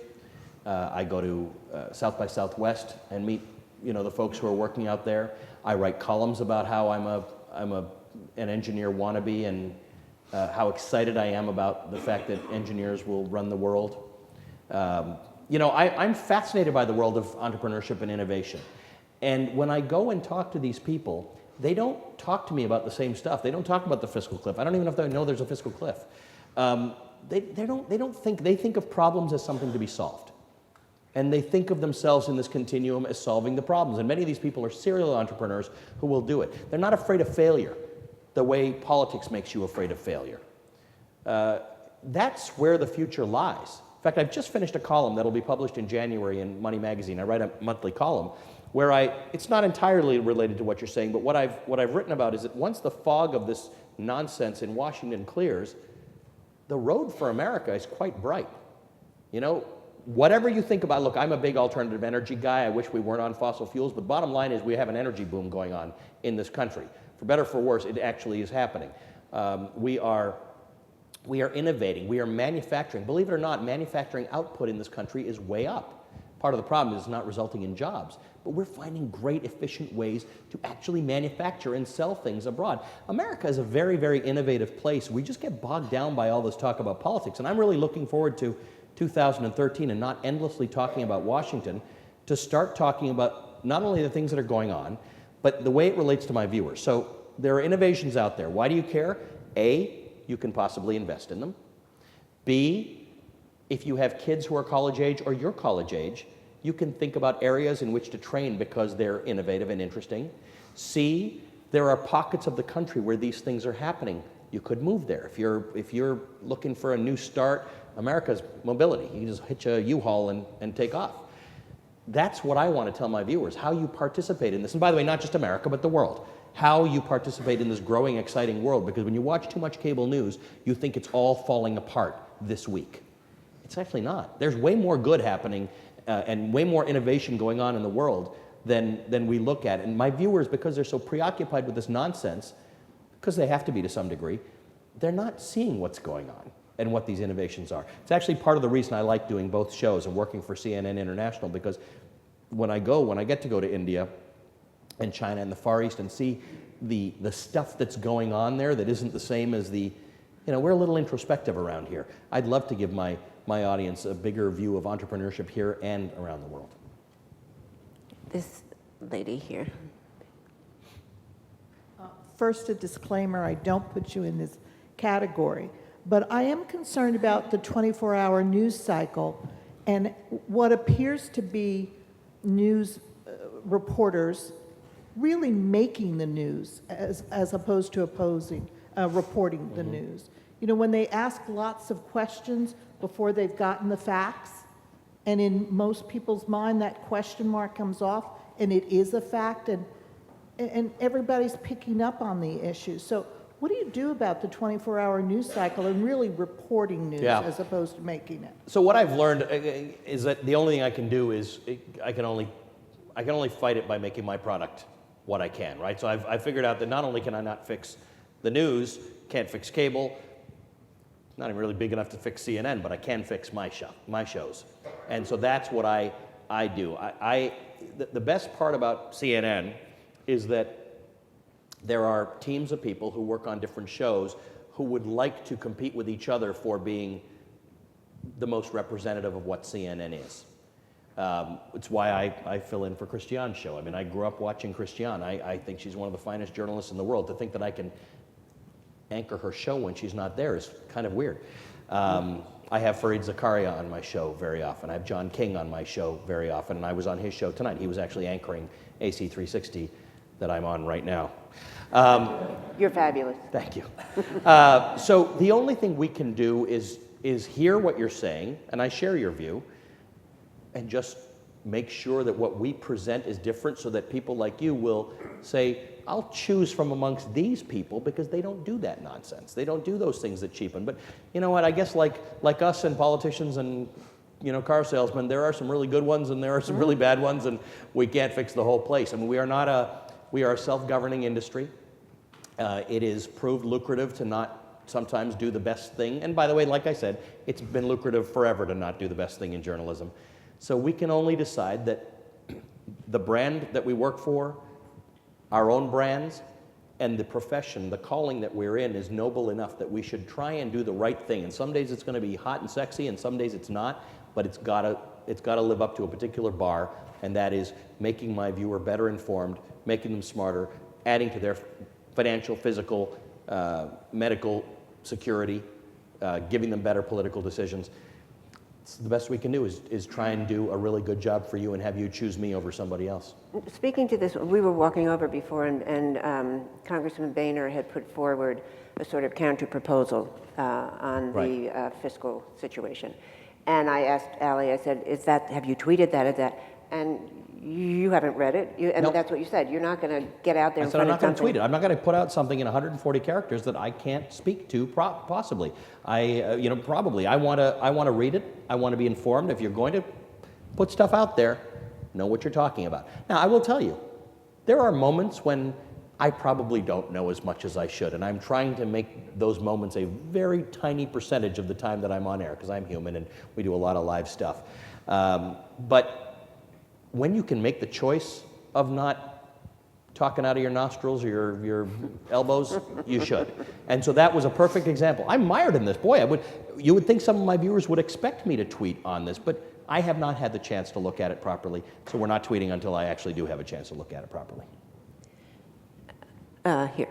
I go to South by Southwest and meet the folks who are working out there. I write columns about how I'm an engineer wannabe and how excited I am about the fact that engineers will run the world. I'm fascinated by the world of entrepreneurship and innovation. And when I go and talk to these people, they don't talk to me about the same stuff. They don't talk about the fiscal cliff. I don't even know if they know there's a fiscal cliff. They think of problems as something to be solved. And they think of themselves in this continuum as solving the problems. And many of these people are serial entrepreneurs who will do it. They're not afraid of failure the way politics makes you afraid of failure. That's where the future lies. In fact, I've just finished a column that'll be published in January in Money Magazine. I write a monthly column where it's not entirely related to what you're saying, but what I've written about is that once the fog of this nonsense in Washington clears, the road for America is quite bright. Whatever you think about, look, I'm a big alternative energy guy. I wish we weren't on fossil fuels, but bottom line is we have an energy boom going on in this country. For better or for worse, it actually is happening. We are innovating. We are manufacturing. Believe it or not, manufacturing output in this country is way up. Part of the problem is it's not resulting in jobs. But we're finding great, efficient ways to actually manufacture and sell things abroad. America is a very, very innovative place. We just get bogged down by all this talk about politics. And I'm really looking forward to 2013 and not endlessly talking about Washington, to start talking about not only the things that are going on, but the way it relates to my viewers. So there are innovations out there. Why do you care? A, you can possibly invest in them. B, if you have kids who are college age or you're college age, you can think about areas in which to train because they're innovative and interesting. C, there are pockets of the country where these things are happening. You could move there. If you're looking for a new start, America's mobility. You just hitch a U-Haul and take off. That's what I want to tell my viewers, how you participate in this. And by the way, not just America, but the world. How you participate in this growing, exciting world. Because when you watch too much cable news, you think it's all falling apart this week. It's actually not. There's way more good happening and way more innovation going on in the world than we look at. And my viewers, because they're so preoccupied with this nonsense, because they have to be to some degree, they're not seeing what's going on and what these innovations are. It's actually part of the reason I like doing both shows and working for CNN International, because when I get to go to India and China and the Far East and see the stuff that's going on there that isn't the same as we're a little introspective around here. I'd love to give my audience a bigger view of entrepreneurship here and around the world. This lady here. First, a disclaimer, I don't put you in this category, but I am concerned about the 24-hour news cycle and what appears to be news reporters really making the news as opposed to reporting the news. You know, when they ask lots of questions before they've gotten the facts, and in most people's mind that question mark comes off, and it is a fact, and everybody's picking up on the issue. So what do you do about the 24-hour news cycle and really reporting news as opposed to making it? So what I've learned is that the only thing I can do is I can only fight it by making my product what I can, right? So I've figured out that not only can I not fix the news, can't fix cable, not even really big enough to fix CNN, but I can fix my shows. And so that's what I do. The best part about CNN is that there are teams of people who work on different shows who would like to compete with each other for being the most representative of what CNN is. It's why I fill in for Christiane's show. I mean, I grew up watching Christiane. I think she's one of the finest journalists in the world. To think that I can anchor her show when she's not there is kind of weird. I have Fareed Zakaria on my show very often. I have John King on my show very often, and I was on his show tonight. He was actually anchoring AC 360 that I'm on right now. You're fabulous. Thank you. So the only thing we can do is hear what you're saying, and I share your view, and just make sure that what we present is different so that people like you will say, I'll choose from amongst these people because they don't do that nonsense. They don't do those things that cheapen. But you know what, I guess like us and politicians and car salesmen, there are some really good ones and there are some really bad ones, and we can't fix the whole place. I mean, we are a self-governing industry. It is proved lucrative to not sometimes do the best thing. And by the way, like I said, it's been lucrative forever to not do the best thing in journalism. So we can only decide that the brand that we work for, our own brands, and the profession, the calling that we're in is noble enough that we should try and do the right thing. And some days it's going to be hot and sexy, and some days it's not, but it's got to live up to a particular bar, and that is making my viewer better informed, making them smarter, adding to their financial, physical, medical security, giving them better political decisions. The best we can do is try and do a really good job for you and have you choose me over somebody else. Speaking to this, we were walking over before, and Congressman Boehner had put forward a sort of counter-proposal on the fiscal situation. And I asked Allie, I said, have you tweeted that? Is that? And you haven't read it, and Nope. That's what you said. You're not going to get out there I in said I'm front not of going to something. tweet it. I'm not going to put out something in 140 characters that I can't speak to possibly. Probably. I want to read it. I want to be informed. If you're going to put stuff out there, know what you're talking about. Now, I will tell you, there are moments when I probably don't know as much as I should, and I'm trying to make those moments a very tiny percentage of the time that I'm on air, because I'm human and we do a lot of live stuff. But when you can make the choice of not talking out of your nostrils or your elbows, you should. And so that was a perfect example. I'm mired in this. Boy, you would think some of my viewers would expect me to tweet on this, but I have not had the chance to look at it properly, so we're not tweeting until I actually do have a chance to look at it properly. Here.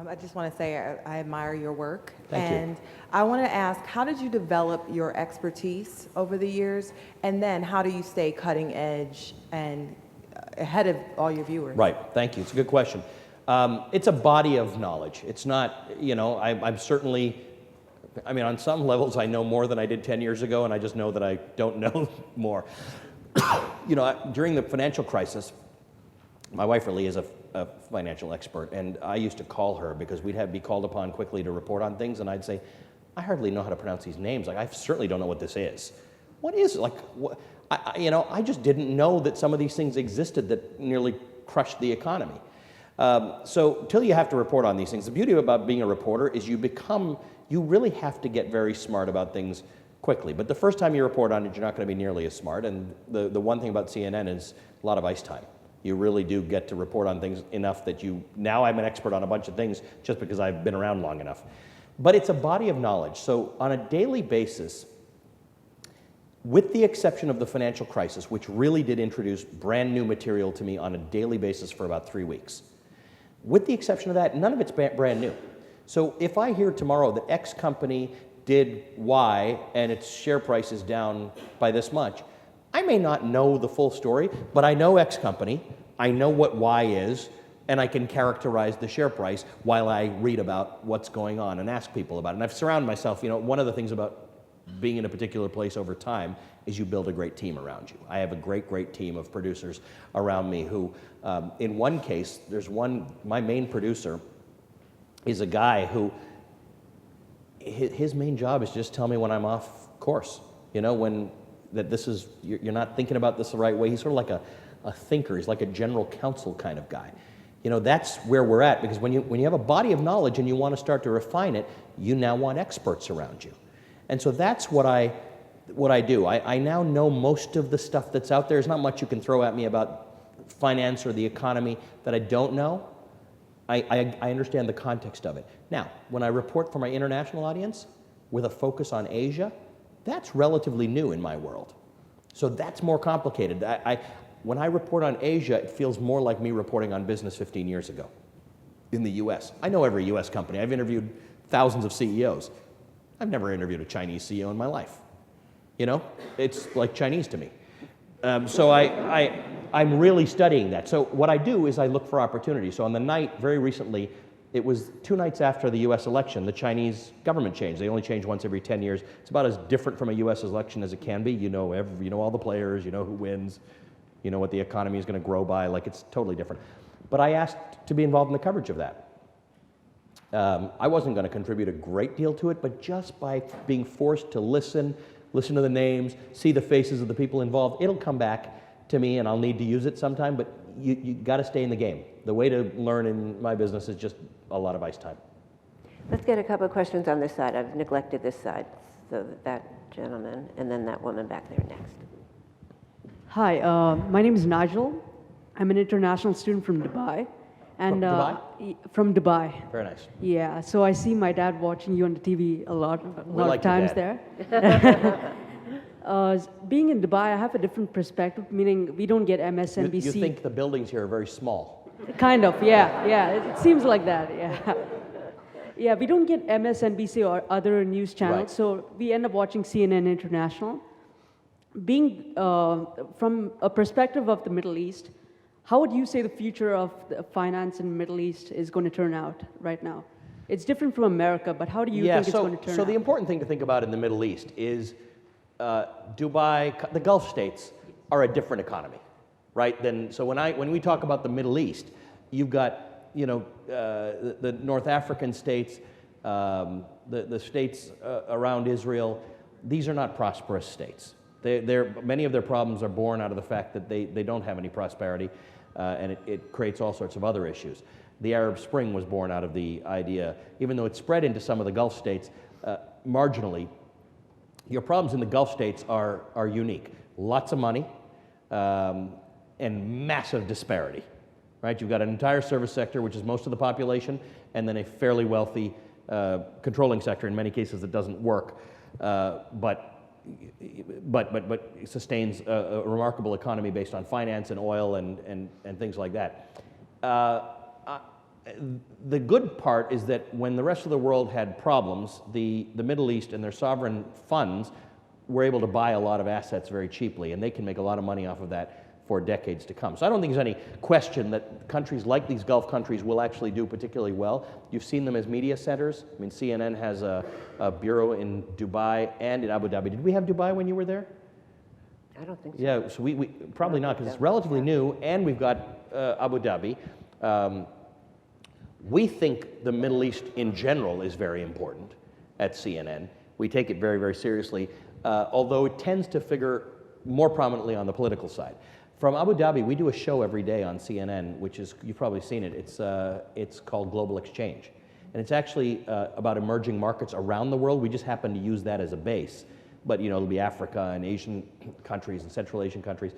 I just want to say I admire your work. Thank you. And I want to ask, how did you develop your expertise over the years? And then how do you stay cutting edge and ahead of all your viewers? Right, thank you. It's a good question. It's a body of knowledge. It's not, I'm certainly, on some levels I know more than I did 10 years ago, and I just know that I don't know more. During the financial crisis, my wife really is a financial expert, and I used to call her because we'd be called upon quickly to report on things, and I'd say, I hardly know how to pronounce these names. Like, I certainly don't know what this is. What is it? Like, I just didn't know that some of these things existed that nearly crushed the economy. So till you have to report on these things, the beauty about being a reporter is you really have to get very smart about things quickly. But the first time you report on it, you're not going to be nearly as smart, and the one thing about CNN is a lot of ice time. You really do get to report on things enough that now I'm an expert on a bunch of things just because I've been around long enough. But it's a body of knowledge. So on a daily basis, with the exception of the financial crisis, which really did introduce brand new material to me on a daily basis for about 3 weeks, with the exception of that, none of it's brand new. So if I hear tomorrow that X company did Y and its share price is down by this much, I may not know the full story, but I know X company, I know what Y is, and I can characterize the share price while I read about what's going on and ask people about it. And I've surrounded myself, one of the things about being in a particular place over time is you build a great team around you. I have a great team of producers around me who, in one case, my main producer is a guy who, his main job is just tell me when I'm off course. You're not thinking about this the right way. He's sort of like a thinker. He's like a general counsel kind of guy. That's where we're at, because when you have a body of knowledge and you want to start to refine it, you now want experts around you. And so that's what I do. I now know most of the stuff that's out there. There's not much you can throw at me about finance or the economy that I don't know. I understand the context of it. Now, when I report for my international audience with a focus on Asia, that's relatively new in my world. So that's more complicated. When I report on Asia, it feels more like me reporting on business 15 years ago in the US. I know every US company. I've interviewed thousands of CEOs. I've never interviewed a Chinese CEO in my life. It's like Chinese to me. So I'm really studying that. So what I do is I look for opportunities. So on the night, very recently, it was 2 nights after the US election, the Chinese government changed. They only change once every 10 years. It's about as different from a US election as it can be. You know all the players, you know who wins, you know what the economy is going to grow by. It's totally different. But I asked to be involved in the coverage of that. I wasn't going to contribute a great deal to it, but just by being forced to listen to the names, see the faces of the people involved, it'll come back to me and I'll need to use it sometime, but you got to stay in the game. The way to learn in my business is just a lot of ice time. Let's get a couple of questions on this side. I've neglected this side. So that gentleman and then that woman back there next. Hi, my name is Nigel. I'm an international student from Dubai. And From Dubai? From Dubai. Very nice. Yeah, so I see my dad watching you on the TV a lot like of times your there. Being in Dubai, I have a different perspective, meaning we don't get MSNBC. You think the buildings here are very small. Kind of, yeah. It seems like that, yeah. Yeah, we don't get MSNBC or other news channels, Right. so we end up watching CNN International. Being from a perspective of the Middle East, how would you say the future of the finance in the Middle East is going to turn out right now? It's different from America, but how do you think it's going to turn out? So the important thing to think about in the Middle East is Dubai, the Gulf states are a different economy, right? So when we talk about the Middle East, you've got the North African states, the states around Israel. These are not prosperous states. Many of their problems are born out of the fact that they don't have any prosperity, and it creates all sorts of other issues. The Arab Spring was born out of the idea, even though it spread into some of the Gulf states, marginally, your problems in the Gulf states are unique. Lots of money and massive disparity, right? You've got an entire service sector, which is most of the population, and then a fairly wealthy controlling sector, in many cases that doesn't work, but sustains a remarkable economy based on finance and oil and things like that. The good part is that when the rest of the world had problems, the Middle East and their sovereign funds were able to buy a lot of assets very cheaply, and they can make a lot of money off of that for decades to come. So I don't think there's any question that countries like these Gulf countries will actually do particularly well. You've seen them as media centers. I mean, CNN has a bureau in Dubai and in Abu Dhabi. Did we have Dubai when you were there? I don't think so. Yeah, so we probably not, because it's relatively new, and we've got Abu Dhabi. We think the Middle East in general is very important at CNN. We take it very, very seriously, although it tends to figure more prominently on the political side. From Abu Dhabi, we do a show every day on CNN, which is, you've probably seen it, it's called Global Exchange. And it's actually about emerging markets around the world. We just happen to use that as a base. But it'll be Africa and Asian countries and Central Asian countries.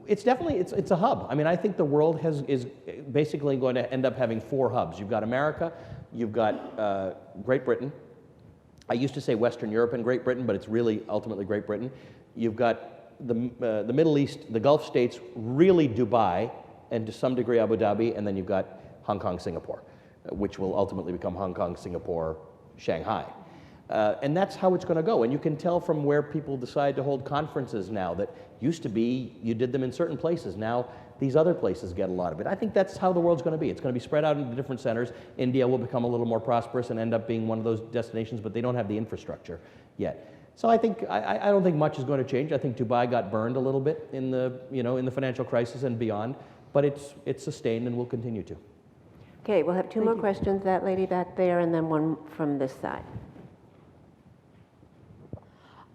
It's definitely, it's a hub. I mean, I think the world is basically going to end up having 4 hubs. You've got America, you've got Great Britain. I used to say Western Europe and Great Britain, but it's really ultimately Great Britain. You've got the Middle East, the Gulf states, really Dubai, and to some degree Abu Dhabi, and then you've got Hong Kong, Singapore, which will ultimately become Hong Kong, Singapore, Shanghai. And that's how it's going to go. And you can tell from where people decide to hold conferences now that used to be you did them in certain places. Now these other places get a lot of it. I think that's how the world's going to be. It's going to be spread out into different centers. India will become a little more prosperous and end up being one of those destinations, but they don't have the infrastructure yet. So I think I don't think much is going to change. I think Dubai got burned a little bit in the in the financial crisis and beyond, but it's sustained and will continue to. Okay, we'll have two more questions. That lady back there, and then one from this side.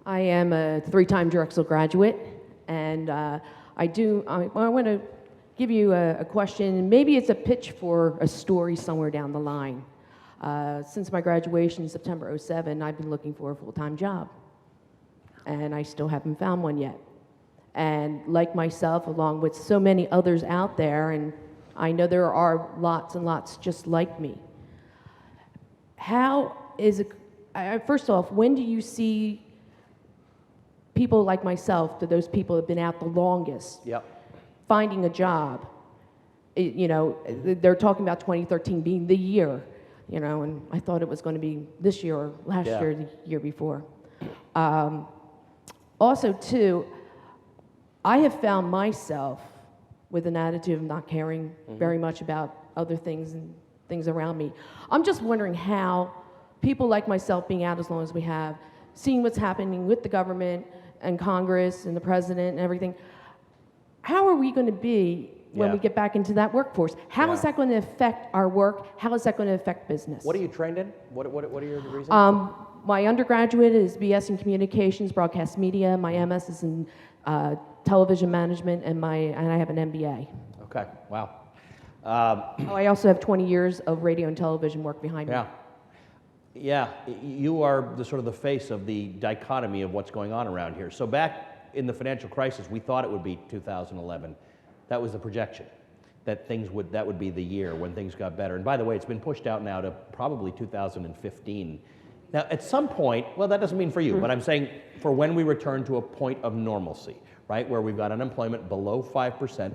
I am a three-time Drexel graduate, and I want to give you a question. Maybe it's a pitch for a story somewhere down the line. Since my graduation in September '07, I've been looking for a full-time job, and I still haven't found one yet. And like myself, along with so many others out there, and I know there are lots and lots just like me. How is it, first off, when do you see people like myself, to those people that have been out the longest, finding a job? They're talking about 2013 being the year, and I thought it was going to be this year or last year, the year before. Also, too, I have found myself with an attitude of not caring very much about other things and things around me. I'm just wondering how people like myself, being out as long as we have, seeing what's happening with the government and Congress and the president and everything, how are we going to be when we get back into that workforce? How is that going to affect our work? How is that going to affect business? What are you trained in? What are your reasons? My undergraduate is BS in Communications, Broadcast Media. My MS is in Television Management, and I have an MBA. Okay, wow. I also have 20 years of radio and television work behind me. Yeah, you are the sort of the face of the dichotomy of what's going on around here. So back in the financial crisis, we thought it would be 2011. That was the projection, that that would be the year when things got better. And by the way, it's been pushed out now to probably 2015. Now, at some point, well, that doesn't mean for you, but I'm saying for when we return to a point of normalcy, right, where we've got unemployment below 5%,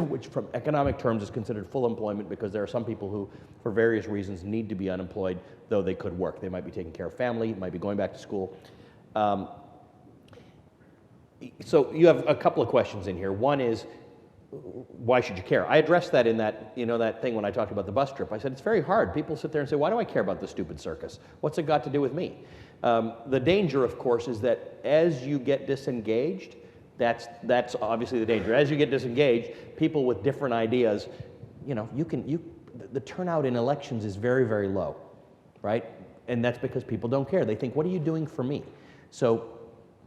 which from economic terms is considered full employment because there are some people who, for various reasons, need to be unemployed, though they could work. They might be taking care of family, might be going back to school. So you have a couple of questions in here. One is, why should you care? I addressed that in that, that thing when I talked about the bus trip. I said, it's very hard. People sit there and say, why do I care about this stupid circus? What's it got to do with me? The danger, of course, is that as you get disengaged, that's obviously the danger. As you get disengaged, people with different ideas, the turnout in elections is very, very low, right? And that's because people don't care. They think, what are you doing for me? So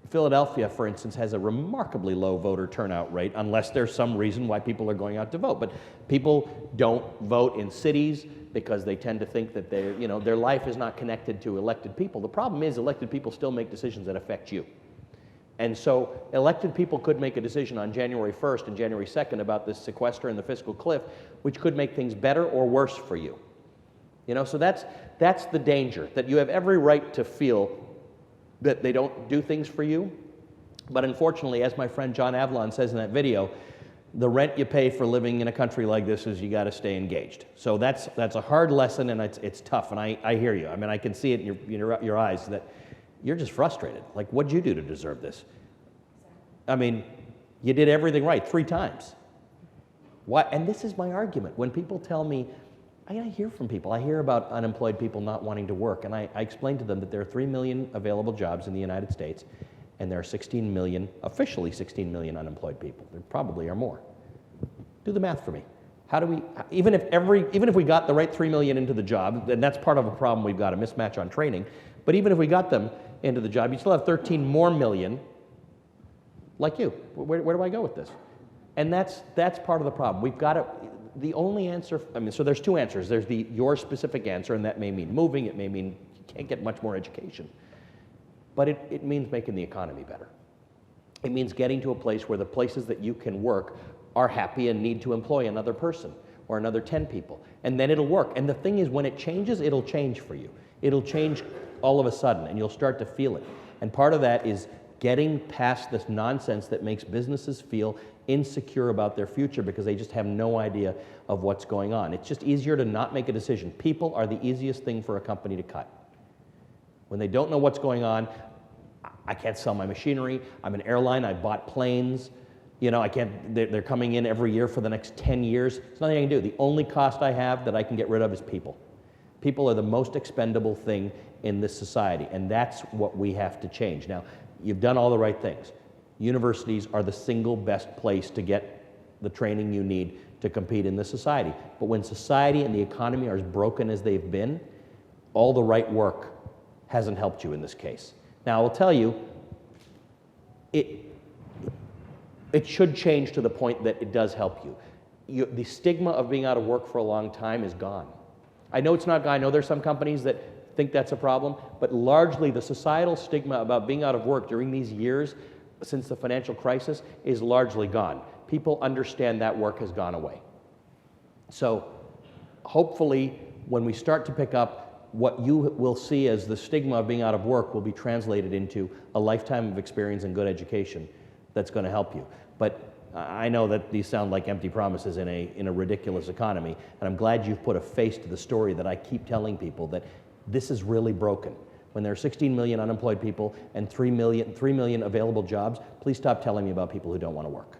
Philadelphia, for instance, has a remarkably low voter turnout rate, unless there's some reason why people are going out to vote. But people don't vote in cities because they tend to think that their life is not connected to elected people. The problem is elected people still make decisions that affect you. And so elected people could make a decision on January 1st and January 2nd about this sequester and the fiscal cliff, which could make things better or worse for you. So that's the danger, that you have every right to feel that they don't do things for you. But unfortunately, as my friend John Avlon says in that video, the rent you pay for living in a country like this is you got to stay engaged. So that's a hard lesson, and it's tough, and I hear you. I mean, I can see it in your eyes that you're just frustrated. Like, what'd you do to deserve this? I mean, you did everything right 3 times. Why? And this is my argument. When people tell me, I hear from people. I hear about unemployed people not wanting to work, and I explain to them that there are 3 million available jobs in the United States, and there are 16 million, officially 16 million unemployed people. There probably are more. Do the math for me. How do we, even if we got the right 3 million into the job, and that's part of a problem, we've got a mismatch on training, but even if we got them into the job, you still have 13 more million like you. Where do I go with this? And that's part of the problem. We've got to, the only answer, so there's 2 answers. There's your specific answer, and that may mean moving, it may mean you can't get much more education. But it means making the economy better. It means getting to a place where the places that you can work are happy and need to employ another person or another 10 people. And then it'll work. And the thing is, when it changes, it'll change for you. It'll change all of a sudden, and you'll start to feel it. And part of that is getting past this nonsense that makes businesses feel insecure about their future because they just have no idea of what's going on. It's just easier to not make a decision. People are the easiest thing for a company to cut. When they don't know what's going on, I can't sell my machinery. I'm an airline. I bought planes. You know, I can't. They're coming in every year for the next 10 years. There's nothing I can do. The only cost I have that I can get rid of is people. People are the most expendable thing in this society, and that's what we have to change. Now, you've done all the right things. Universities are the single best place to get the training you need to compete in this society. But when society and the economy are as broken as they've been, all the right work hasn't helped you in this case. Now, I will tell you, it should change to the point that it does help you. The stigma of being out of work for a long time is gone. I know it's not gone. I know there's some companies that think that's a problem, but largely the societal stigma about being out of work during these years since the financial crisis is largely gone. People understand that work has gone away. So hopefully when we start to pick up, what you will see as the stigma of being out of work will be translated into a lifetime of experience and good education that's going to help you. But I know that these sound like empty promises in a ridiculous economy, and I'm glad you've put a face to the story that I keep telling people, that this is really broken. When there are 16 million unemployed people and 3 million available jobs, please stop telling me about people who don't want to work.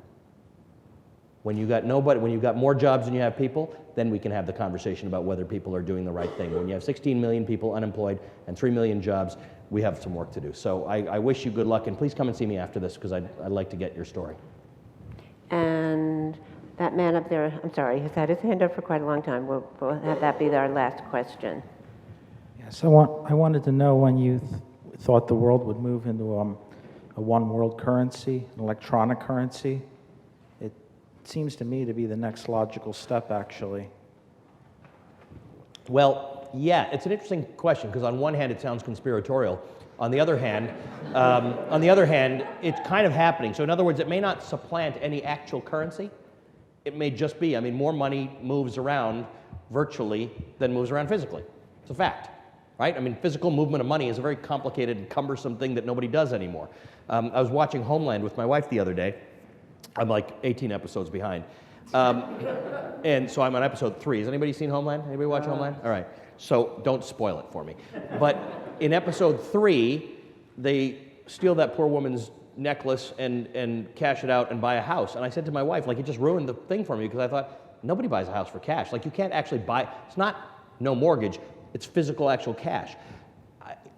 When you got more jobs than you have people, then we can have the conversation about whether people are doing the right thing. When you have 16 million people unemployed and 3 million jobs, we have some work to do. So I wish you good luck, and please come and see me after this, because I'd like to get your story. And that man up there, I'm sorry, has had his hand up for quite a long time. We'll have that be our last question. Yes, I wanted to know when you thought the world would move into a one world currency, an electronic currency. It seems to me to be the next logical step, actually. Well, yeah, it's an interesting question, because on one hand it sounds conspiratorial. On the other hand, it's kind of happening. So in other words, it may not supplant any actual currency. It may just be, more money moves around virtually than moves around physically. It's a fact, right? Physical movement of money is a very complicated and cumbersome thing that nobody does anymore. I was watching Homeland with my wife the other day. I'm like 18 episodes behind. And so I'm on episode 3. Has anybody seen Homeland? Anybody watch Homeland? All right. So don't spoil it for me. But in episode 3, they steal that poor woman's necklace and cash it out and buy a house. And I said to my wife, it just ruined the thing for me, because I thought, nobody buys a house for cash. You can't actually buy, it's not no mortgage, it's physical actual cash.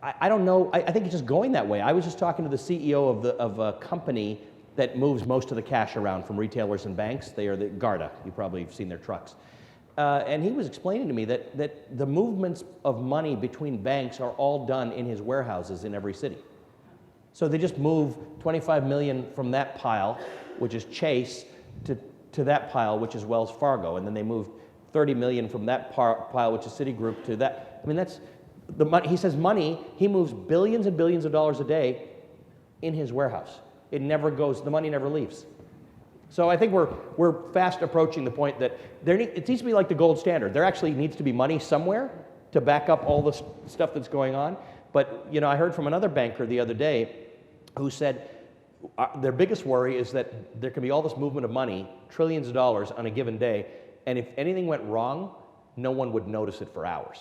I don't know, I think it's just going that way. I was just talking to the CEO of a company that moves most of the cash around from retailers and banks. They are the Garda. You probably have seen their trucks. And he was explaining to me that the movements of money between banks are all done in his warehouses in every city. So they just move 25 million from that pile, which is Chase, to that pile, which is Wells Fargo, and then they move 30 million from that pile, which is Citigroup, to that. That's the money. He says he moves billions and billions of dollars a day in his warehouse. It never goes, the money never leaves. So I think we're fast approaching the point that it needs to be like the gold standard. There actually needs to be money somewhere to back up all the stuff that's going on. But I heard from another banker the other day who said their biggest worry is that there can be all this movement of money, trillions of dollars on a given day, and if anything went wrong, no one would notice it for hours.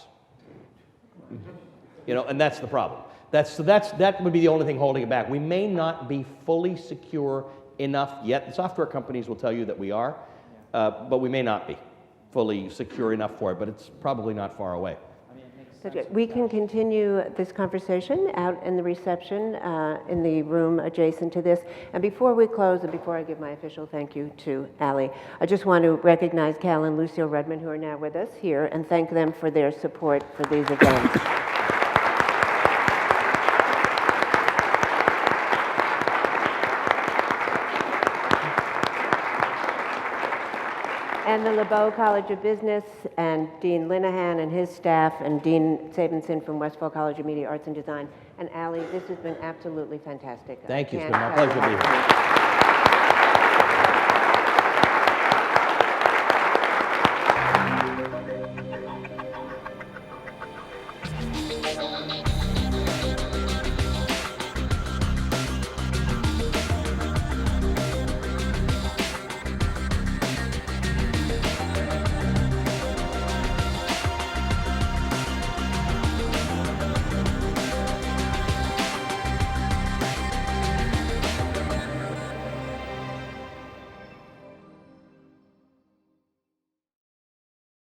And that's the problem. That would be the only thing holding it back. We may not be fully secure enough yet. The software companies will tell you that we are, but we may not be fully secure enough for it, but it's probably not far away. We can continue this conversation out in the reception in the room adjacent to this. And before we close, and before I give my official thank you to Allie, I just want to recognize Cal and Lucille Redmond, who are now with us here, and thank them for their support for these events. And the LeBeau College of Business, and Dean Linehan and his staff, and Dean Sabenson from Westfall College of Media Arts and Design. And Allie, this has been absolutely fantastic. Thank you. It's been my pleasure to be here.